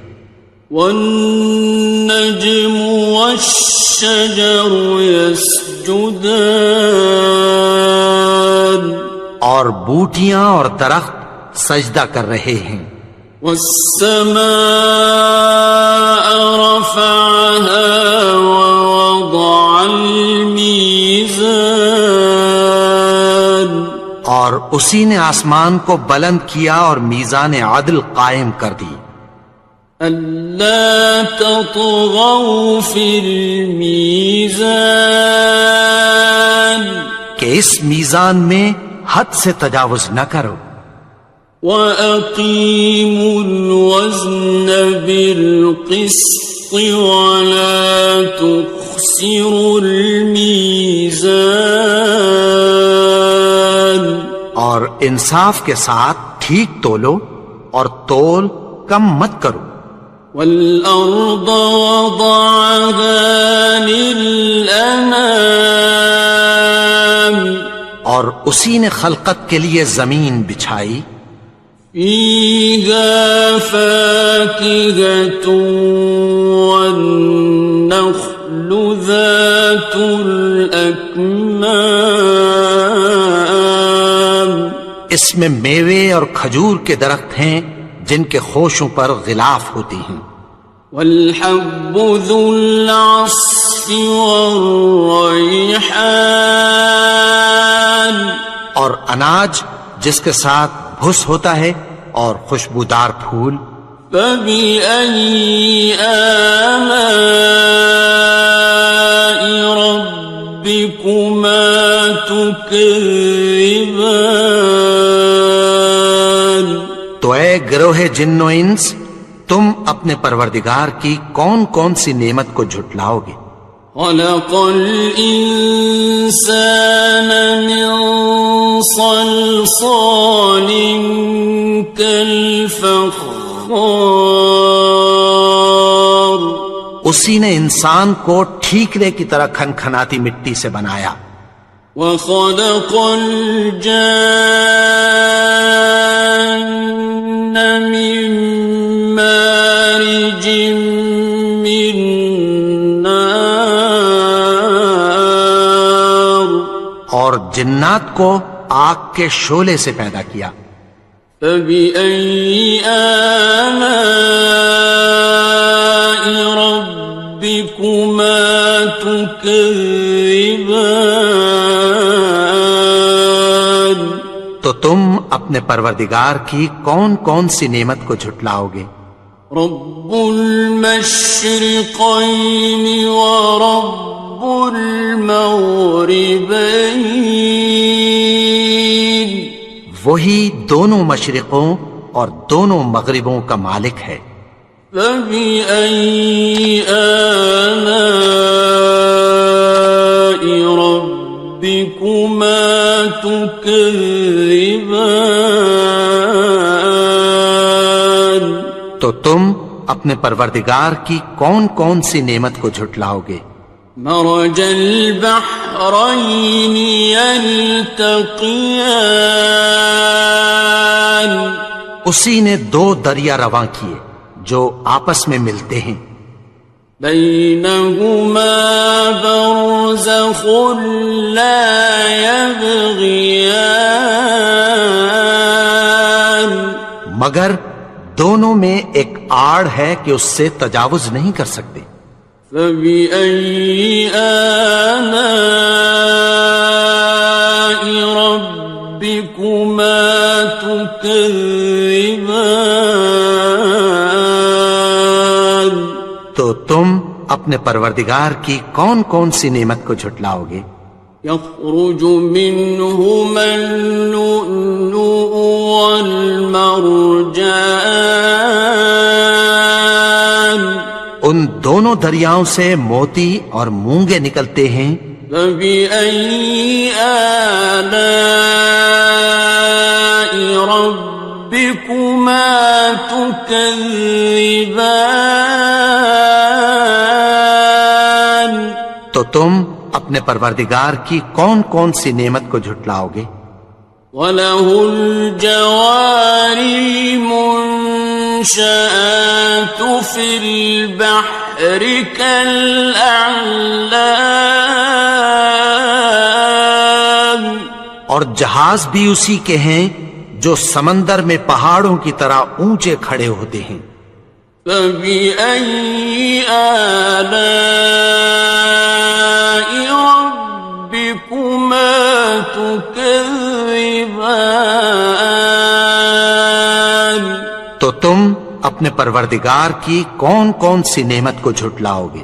[SPEAKER 1] والنجم والشجر يسجدان،
[SPEAKER 2] اور بوٹیاں اور درخت سجدہ کر رہے ہیں.
[SPEAKER 1] والسماء رفعها ووضع الميزان،
[SPEAKER 2] اور اسی نے آسمان کو بلند کیا اور میزان عدل قائم کر دی.
[SPEAKER 1] ألا تطغوا في الميزان،
[SPEAKER 2] کہ اس میزان میں حد سے تجاوز نہ کرو.
[SPEAKER 1] وَأَقِيمُوا الْوَزْنَ بِالْقِسْطِ وَلَا تُخْسِرُوا الْمِيزَانَ،
[SPEAKER 2] اور انصاف کے ساتھ ٹھیک تولو اور تول کم مت کرو.
[SPEAKER 1] وَالْأَرْضَ وَضَعَهَا لِلْأَنَامِ،
[SPEAKER 2] اور اسی نے خلقت کے لیے زمین بچھائی.
[SPEAKER 1] فِيهَا فَاكِهَةٌ وَالنَّخْلُ ذَاتُ الْأَكْمَامِ،
[SPEAKER 2] اس میں میوے اور کھجور کے درخت ہیں جن کے خوشوں پر غلاف ہوتی ہیں.
[SPEAKER 1] وَالْحَبُّ ذُو الْعَصْفِ وَالرَّيْحَانِ،
[SPEAKER 2] اور اناج جس کے ساتھ بھس ہوتا ہے اور خوشبودار پھول.
[SPEAKER 1] فَبِأَيِّ آلَاءِ رَبِّكُمَا تُكَذِّبَانِ.
[SPEAKER 2] تو اے گروہ جن و انس، تم اپنے پروردگار کی کون کون سی نعمت کو جھٹلاؤ گے؟
[SPEAKER 1] خلق الإنسان من صلصال كالفخار،
[SPEAKER 2] اسی نے انسان کو ٹھیکرے کی طرح کھنکھناتی مٹی سے بنایا.
[SPEAKER 1] وخلق الجان من مارج من نار،
[SPEAKER 2] اور جنات کو آگ کے شعلے سے پیدا کیا.
[SPEAKER 1] فبأي آلاء ربكما تكذبان.
[SPEAKER 2] تو تم اپنے پروردگار کی کون کون سی نعمت کو جھٹلاؤ گے؟
[SPEAKER 1] رب المشرقين ورب المغربين،
[SPEAKER 2] وہی دونوں مشرقوں اور دونوں مغربوں کا مالک ہے.
[SPEAKER 1] فبأي آلاء ربكما تكذبان
[SPEAKER 2] تو تم اپنے پروردگار کی کون کون سی نعمت کو جھٹلاؤ گے؟
[SPEAKER 1] مرج البحرين يلتقيان
[SPEAKER 2] اسی نے دو دریا رواں کیے جو آپس میں ملتے ہیں،
[SPEAKER 1] بينهما برزخ لا يبغيان
[SPEAKER 2] مگر دونوں میں ایک آڑ ہے کہ اس سے تجاوز نہیں کر سکتے۔
[SPEAKER 1] فبأي آلاء ربكما تكذبان
[SPEAKER 2] تو تم اپنے پروردگار کی کون کون سی نعمت کو جھٹلاؤ گے؟
[SPEAKER 1] يخرج منهما اللؤلؤ والمرجان
[SPEAKER 2] ان دونوں دریاؤں سے موتی اور مونگے نکلتے ہیں۔
[SPEAKER 1] فبأي آلاء ربكما تكذبان
[SPEAKER 2] تو تم اپنے پروردگار کی کون کون سی نعمت کو جھٹلاؤ گے؟
[SPEAKER 1] وَلَهُ الْجَوَارِ الْمُنشَآتُ فِي الْبَحْرِ كَالْأَعْلَامِ
[SPEAKER 2] اور جہاز بھی اسی کے ہیں جو سمندر میں پہاڑوں کی طرح اونچے کھڑے ہوتے ہیں۔
[SPEAKER 1] فَبِأَيِّ آلَاءِ رَبِّكُمَا تُكَذِّبَانِ
[SPEAKER 2] تو تم اپنے پروردگار کی کون کون سی نعمت کو جھٹلاؤ گے؟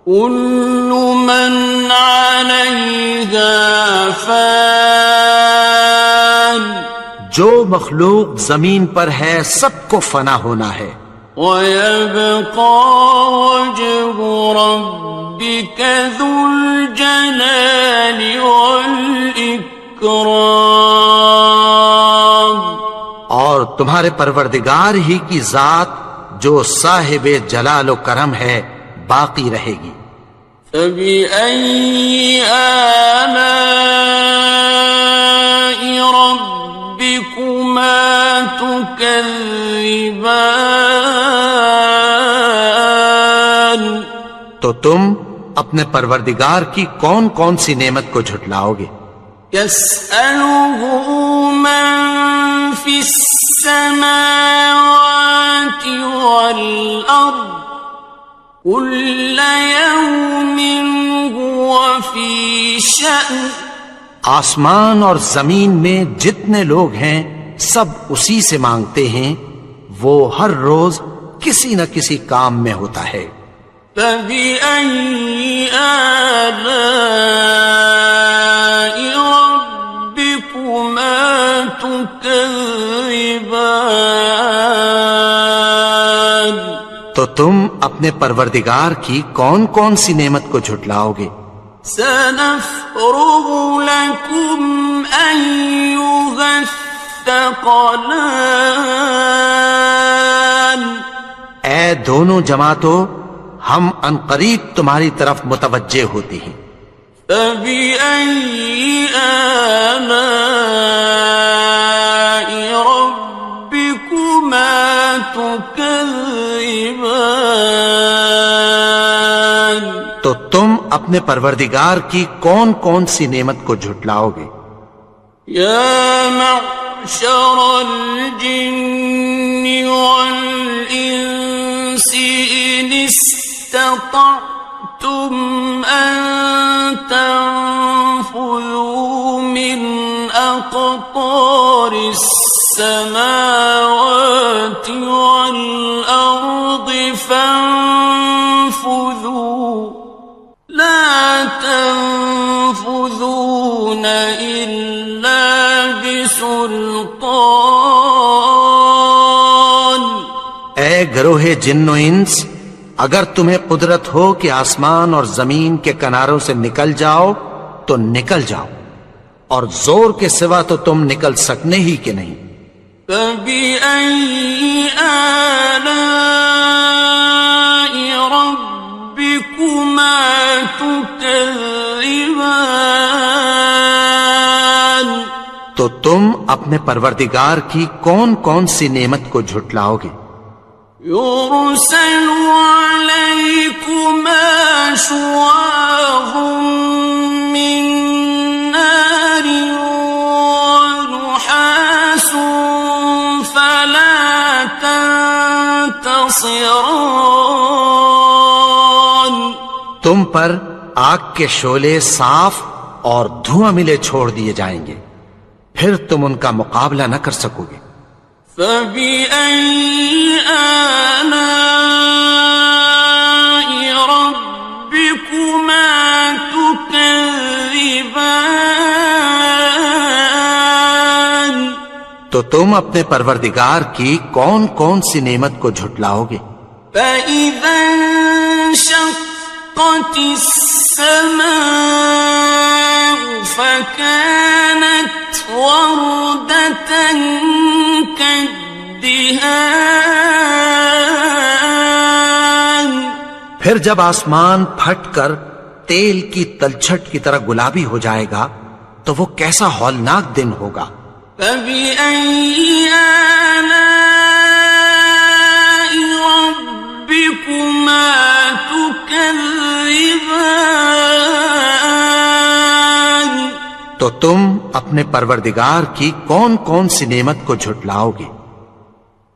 [SPEAKER 1] كُلُّ مَنْ عَلَيْهَا فَانٍ
[SPEAKER 2] جو مخلوق زمین پر ہے سب کو فنا ہونا ہے،
[SPEAKER 1] وَيَبْقَى وَجْهُ رَبِّكَ ذُو الْجَلَالِ وَالْإِكْرَامِ
[SPEAKER 2] اور تمہارے پروردگار ہی کی ذات جو صاحب جلال و کرم ہے باقی رہے گی۔
[SPEAKER 1] فَبِأَيِّ آلَاءِ رَبِّكُمَا تُكَذِّبَانِ
[SPEAKER 2] تو تم اپنے پروردگار کی کون کون سی نعمت کو جھٹلاؤ گے؟
[SPEAKER 1] يَسْأَلُهُ مَن فِي السَّمَاوَاتِ وَالْأَرْضِ كُلَّ يَوْمٍ هُوَ فِي شَأْنٍ
[SPEAKER 2] آسمان اور زمین میں جتنے لوگ ہیں سب اسی سے مانگتے ہیں، وہ ہر روز کسی نہ کسی کام میں ہوتا ہے۔
[SPEAKER 1] فَبِأَيِّ آلَاءِ رَبِّكُمَا تُكَذِّبَانِ
[SPEAKER 2] تو تم اپنے پروردگار کی کون کون سی نعمت کو جھٹلاؤ گے؟
[SPEAKER 1] سَنَفْرُغُ لَكُمْ أَيُّهَ الثَّقَلَانِ
[SPEAKER 2] اے دونوں جماعتوں، ہم عنقریب تمہاری طرف متوجہ ہوتے ہیں۔
[SPEAKER 1] فَبِأَيِّ آلَاءِ رَبِّكُمَا تُكَذِّبَانِ
[SPEAKER 2] تو تم اپنے پروردگار کی کون کون سی نعمت کو جھٹلاؤ گے؟
[SPEAKER 1] يَا مَعْشَرَ الْجِنِّ وَالْإِنسِ إِنِ اسْتَطَعْتُمْ أَن تَنفُذُوا مِنْ أَقْطَارِ السَّمَاوَاتِ وَالْأَرْضِ فَانفُذُوا لَا تَنفُذُونَ إِلَّا بِسُلْطَانٍ
[SPEAKER 2] اے گروہ جن و انس، اگر تمہیں قدرت ہو کہ آسمان اور زمین کے کناروں سے نکل جاؤ تو نکل جاؤ، اور زور کے سوا تو تم نکل سکنے ہی کہ نہیں۔
[SPEAKER 1] فَبِأَيِّ آلَاءِ رَبِّكُمَا تُكَذِّبَانِ،
[SPEAKER 2] تو تم اپنے پروردگار کی کون کون سی نعمت کو جھٹلاؤ گے؟
[SPEAKER 1] يُرْسَلُ عَلَيْكُمَا شُوَاظٌ مِّن نَّارٍ وَنُحَاسٌ فَلَا تَنتَصِرَانِ،
[SPEAKER 2] تم پر آگ کے شعلے صاف اور دھواں ملے چھوڑ دیے جائیں گے، پھر تم ان کا مقابلہ نہ کر سکو گے۔
[SPEAKER 1] فَبِأَيِّ آلَاءِ رَبِّكُمَا تُكَذِّبَانِ،
[SPEAKER 2] تو تم اپنے پروردگار کی کون کون سی نعمت کو جھٹلاؤ گے؟
[SPEAKER 1] فَإِذَا انشَقَّتِ السَّمَاءُ فَكَانَتْ وَرْدَةً كَالدِّهَانِ،
[SPEAKER 2] پھر جب آسمان پھٹ کر تیل کی تلچھٹ کی طرح گلابی ہو جائے گا تو وہ کیسا ہولناک دن ہوگا۔
[SPEAKER 1] فَبِأَيِّ آلَاءِ رَبِّكُمَا تُكَذِّبَانِ،
[SPEAKER 2] تو تم اپنے پروردگار کی کون کون سی نعمت کو جھٹلاؤ گے؟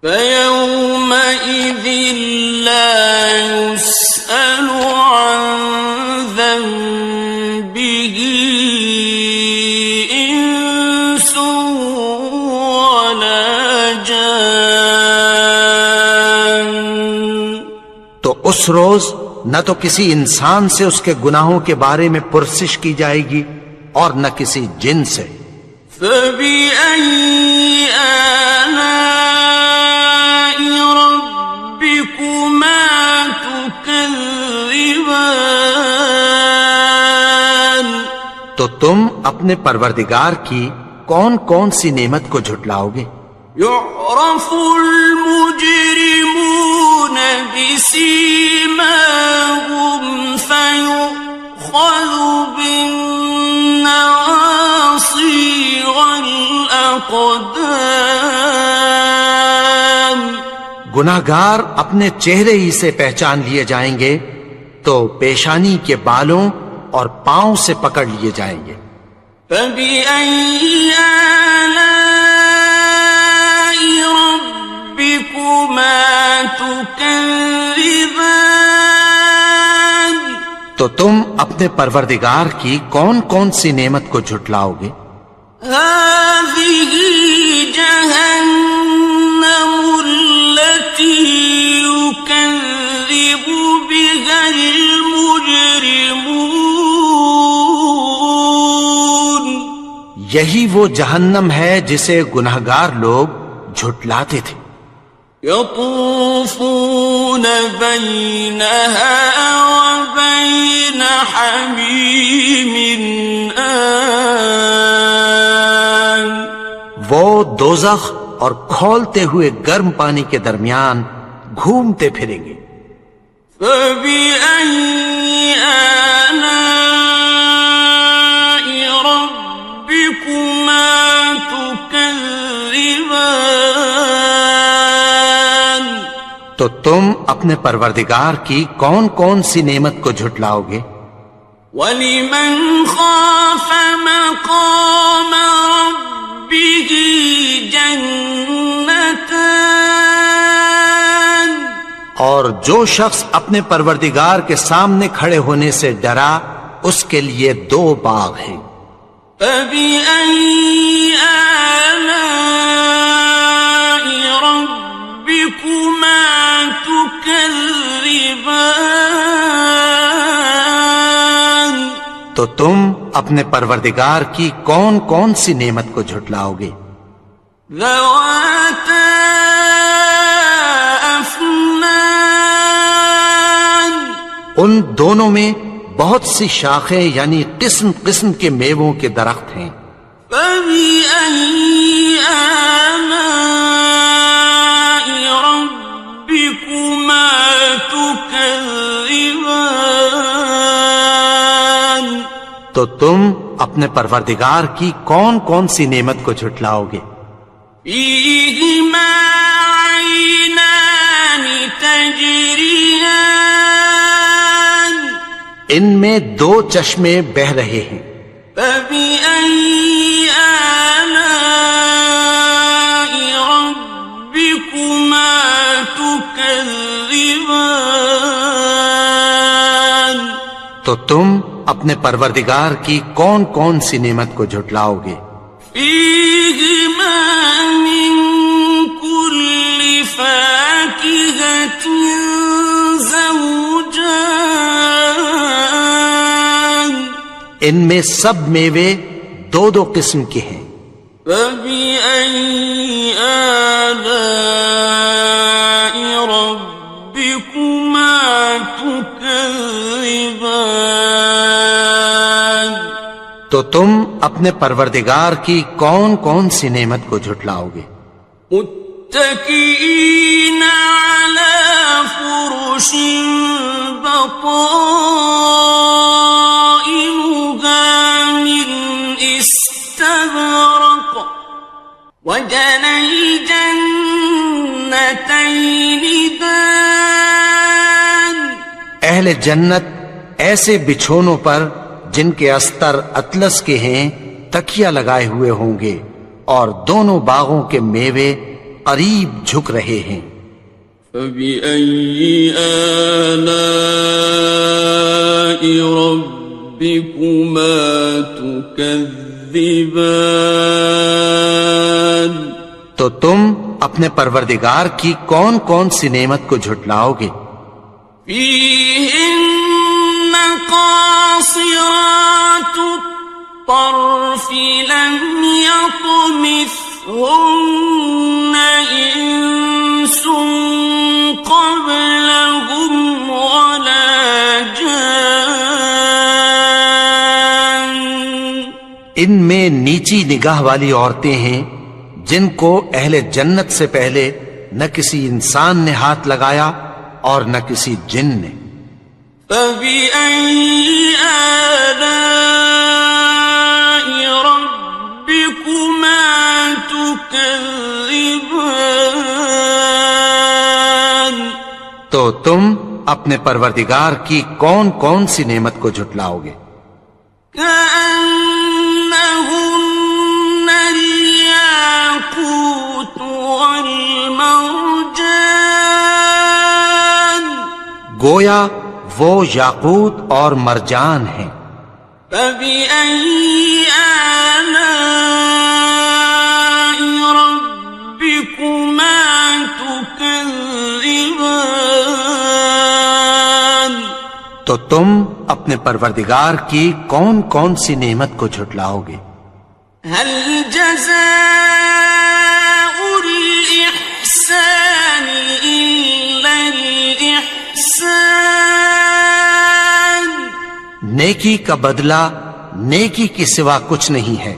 [SPEAKER 1] فَيَوْمَئِذٍ لَا يُسْأَلُ عَنْ ذَنبِهِ إِنسٌ وَلَا جَانٌ،
[SPEAKER 2] تو اس روز نہ تو کسی انسان سے اس کے گناہوں کے بارے میں پرسش کی جائے گی اور نہ کسی جن سے۔
[SPEAKER 1] فَبِأَيِّ آلَاءِ رَبِّكُمَا تُكَذِّبَانِ،
[SPEAKER 2] تو تم اپنے پروردگار کی کون کون سی نعمت کو جھٹلاؤ گے؟
[SPEAKER 1] يُعْرَفُ الْمُجْرِمُونَ بِسِيمَاهُمْ فَيُؤْخَذُ بِالنَّوَاصِي وَالْأَقْدَامِ،
[SPEAKER 2] گناہگار اپنے چہرے ہی سے پہچان لیے جائیں گے تو پیشانی کے بالوں اور پاؤں سے پکڑ لیے جائیں گے۔
[SPEAKER 1] فَبِأَيِّ آلَاءِ رَبِّكُمَا تُكَذِّبَانِ،
[SPEAKER 2] تو تم اپنے پروردگار کی کون کون سی نعمت کو جھٹلاؤ گے؟
[SPEAKER 1] هَٰذِهِ جَهَنَّمُ الَّتِي يُكَذِّبُ بِهَا الْمُجْرِمُونَ،
[SPEAKER 2] یہی وہ جہنم ہے جسے گناہگار لوگ جھٹلاتے تھے۔
[SPEAKER 1] يَطُوفُونَ بَيْنَهَا وَبَيْنَ حَمِيمٍ آنٍ،
[SPEAKER 2] وہ دوزخ اور کھولتے ہوئے گرم پانی کے درمیان گھومتے پھریں گے۔
[SPEAKER 1] فَبِأَيِّ آلَاءِ رَبِّكُمَا تُكَذِّبَانِ،
[SPEAKER 2] تو تم اپنے پروردگار کی کون کون سی نعمت کو جھٹلاؤ گے؟
[SPEAKER 1] وَلِمَنْ خَافَ مَقَامَ رَبِّهِ جَنَّتَانِ،
[SPEAKER 2] اور جو شخص اپنے پروردگار کے سامنے کھڑے ہونے سے ڈرا اس کے لیے 2 باغ ہیں۔
[SPEAKER 1] فَبِأَيِّ آلَاءِ رَبِّكُمَا تُكَذِّبَانِ،
[SPEAKER 2] تو تم اپنے پروردگار کی کون کون سی نعمت کو جھٹلاؤ گے؟
[SPEAKER 1] ذَوَاتَا أَفْنَانٍ
[SPEAKER 2] ان دونوں میں بہت سی شاخیں یعنی قسم قسم کے میووں کے درخت ہیں.
[SPEAKER 1] فَبِأَيِّ آلَاءِ رَبِّكُمَا تُكَذِّبَانِ
[SPEAKER 2] تو تم اپنے پروردگار کی کون کون سی نعمت کو جھٹلاؤ گے؟
[SPEAKER 1] فِيهِمَا عَيْنَانِ تَجْرِيَانِ
[SPEAKER 2] ان میں دو چشمے بہ رہے ہیں.
[SPEAKER 1] فَبِأَيِّ آلَاءِ رَبِّكُمَا تُكَذِّبَانِ
[SPEAKER 2] تو تم اپنے پروردگار کی کون کون سی نعمت کو جھٹلاؤ گے؟
[SPEAKER 1] فِيهِمَا مِن كُلِّ فَاكِهَةٍ زَوْجَانِ
[SPEAKER 2] ان میں سب میوے دو دو قسم کے ہیں.
[SPEAKER 1] فَبِأَيِّ آلَاءِ رَبِّكُمَا تُكَذِّبَانِ
[SPEAKER 2] تو تم اپنے پروردگار کی کون کون سی نعمت کو جھٹلاؤ گے؟
[SPEAKER 1] متكئين على فرش بطائنها من استبرق وجنى الجنتين دان
[SPEAKER 2] اہل جنت ایسے بچھونوں پر جن کے استر اطلس کے ہیں تکیہ لگائے ہوئے ہوں گے اور دونوں باغوں کے میوے قریب جھک رہے ہیں.
[SPEAKER 1] فَبِأَيِّ آلَاءِ رَبِّكُمَا تُكَذِّبَانِ
[SPEAKER 2] تو تم اپنے پروردگار کی کون کون سی نعمت کو جھٹلاؤ گے؟
[SPEAKER 1] فِيهِنَّ قَاصِرَاتُ الطَّرْفِ لَمْ يَطْمِثْهُنَّ إِنسٌ قَبْلَهُمْ وَلَا جَانٌّ
[SPEAKER 2] ان میں نیچی نگاہ والی عورتیں ہیں جن کو اہل جنت سے پہلے نہ کسی انسان نے ہاتھ لگایا اور نہ کسی جن نے.
[SPEAKER 1] فَبِأَيِّ آلَاءِ رَبِّكُمَا تُكَذِّبَانِ
[SPEAKER 2] تو تم اپنے پروردگار کی کون کون سی نعمت کو جھٹلاؤ گے؟
[SPEAKER 1] كَأَنَّهُنَّ الْيَاقُوتُ وَالْمَرْجَانُ
[SPEAKER 2] گویا وہ یاقوت اور مرجان ہیں.
[SPEAKER 1] فَبِأَيِّ آلَاءِ رَبِّكُمَا تُكَذِّبَانِ
[SPEAKER 2] تو تم اپنے پروردگار کی کون کون سی نعمت کو جھٹلاؤ گے؟
[SPEAKER 1] هَلْ جَزَاءُ الْإِحْسَانِ إِلَّا الْإِحْسَانُ
[SPEAKER 2] نیکی کا بدلہ نیکی کے سوا کچھ نہیں ہے.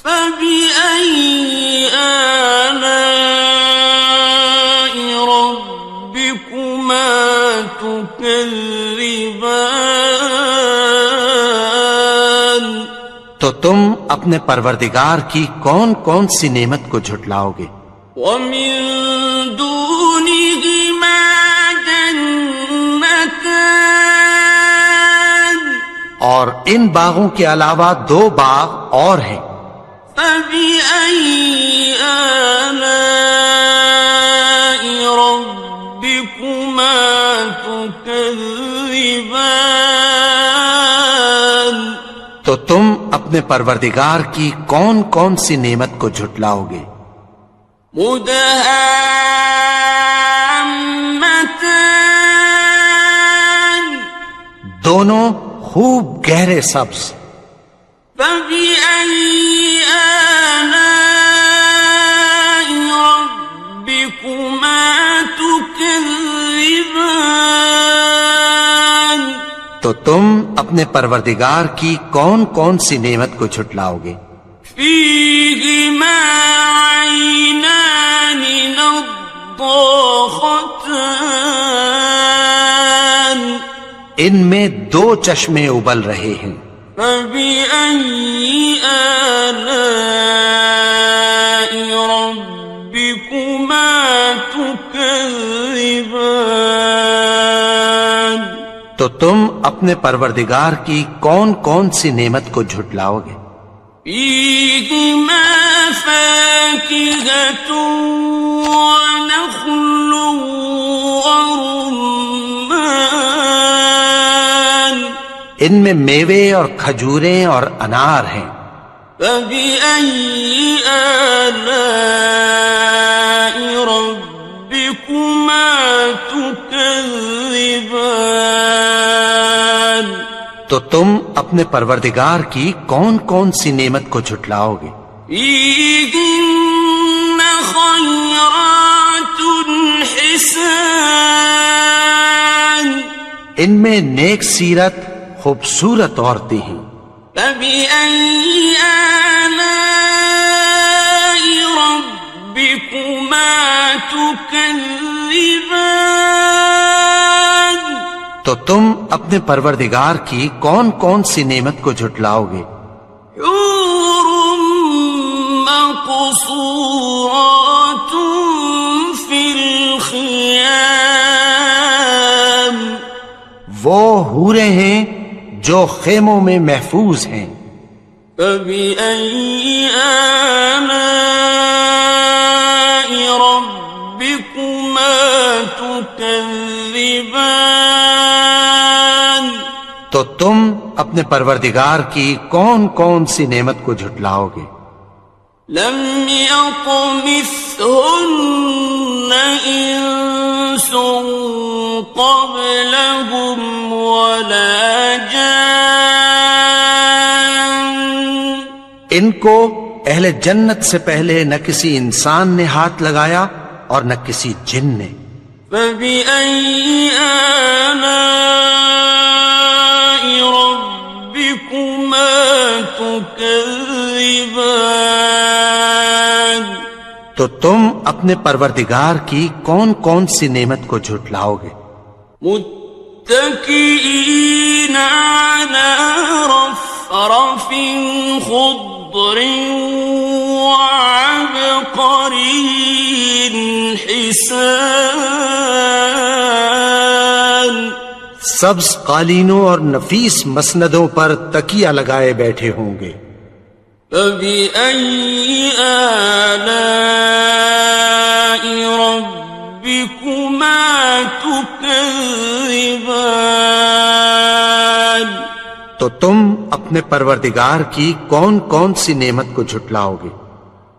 [SPEAKER 1] فَبِأَيِّ آلَاءِ رَبِّكُمَا تُكَذِّبَانِ
[SPEAKER 2] تو تم اپنے پروردگار کی کون کون سی نعمت کو جھٹلاؤ گے؟
[SPEAKER 1] وَمِن دُونِهِمَا جَنَّتَانِ
[SPEAKER 2] اور ان باغوں کے علاوہ دو باغ اور ہیں.
[SPEAKER 1] فَبِأَيِّ آلَاءِ رَبِّكُمَا تُكَذِّبَانِ
[SPEAKER 2] تو تم اپنے پروردگار کی کون کون سی نعمت کو جھٹلاؤ گے؟
[SPEAKER 1] مُدْهَامَّتَانِ
[SPEAKER 2] دونوں خوب گہرے سبز.
[SPEAKER 1] فَبِأَيِّ آلَاءِ رَبِّكُمَا تُكَذِّبَانِ
[SPEAKER 2] تو تم اپنے پروردگار کی کون کون سی نعمت کو جھٹلاؤ گے؟
[SPEAKER 1] فیہما عینان نضاختان
[SPEAKER 2] ان میں دو چشمے ابل رہے ہیں،
[SPEAKER 1] فبأي آلاء ربكما تكذبان
[SPEAKER 2] تو تم اپنے پروردگار کی کون کون سی نعمت کو جھٹلاؤ گے؟
[SPEAKER 1] فيهما فاكهة ونخل ورمان
[SPEAKER 2] ان میں میوے اور کھجوریں اور انار ہیں،
[SPEAKER 1] فبأي آلاء ربكما تكذبان
[SPEAKER 2] تو تم اپنے پروردگار کی کون کون سی نعمت کو جھٹلاؤ گے؟
[SPEAKER 1] فيهن خيرات حسان
[SPEAKER 2] ان میں نیک سیرت خوبصورت عورتیں ہیں،
[SPEAKER 1] فبأي آلاء ربكما تكذبان
[SPEAKER 2] تو تم اپنے پروردگار کی کون کون سی نعمت کو جھٹلاؤ گے؟
[SPEAKER 1] حور مقصورات في الخيام
[SPEAKER 2] وہ حوریں ہیں جو خیموں میں محفوظ ہیں،
[SPEAKER 1] فبأي آلاء ربكما تكذبان
[SPEAKER 2] تو تم اپنے پروردگار کی کون کون سی نعمت کو جھٹلاؤ گے؟
[SPEAKER 1] لم يطمثهن إنس قبلهم ولا جان
[SPEAKER 2] ان کو اہل جنت سے پہلے نہ کسی انسان نے ہاتھ لگایا اور نہ کسی جن نے،
[SPEAKER 1] فبأي آلاء ربكما تكذبان
[SPEAKER 2] تو تم اپنے پروردگار کی کون کون سی نعمت کو جھٹلاؤ گے؟
[SPEAKER 1] متكئين على رفرف خضر وعبقري حسان
[SPEAKER 2] سبز قالینوں اور نفیس مسندوں پر تکیہ لگائے بیٹھے ہوں گے،
[SPEAKER 1] فبأي آلاء ربكما تكذبان
[SPEAKER 2] تو تم اپنے پروردگار کی کون کون سی نعمت کو جھٹلاؤ گے؟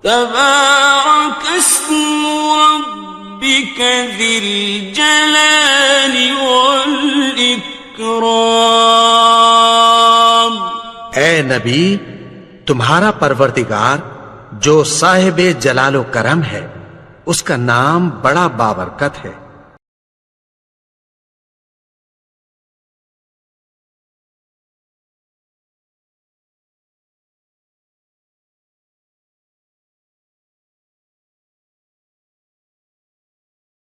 [SPEAKER 1] تبارك اسم ربك ذي الجلال والإكرام
[SPEAKER 2] اے نبی، تمہارا پروردگار جو صاحب جلال و کرم ہے، اس کا نام بڑا بابرکت ہے۔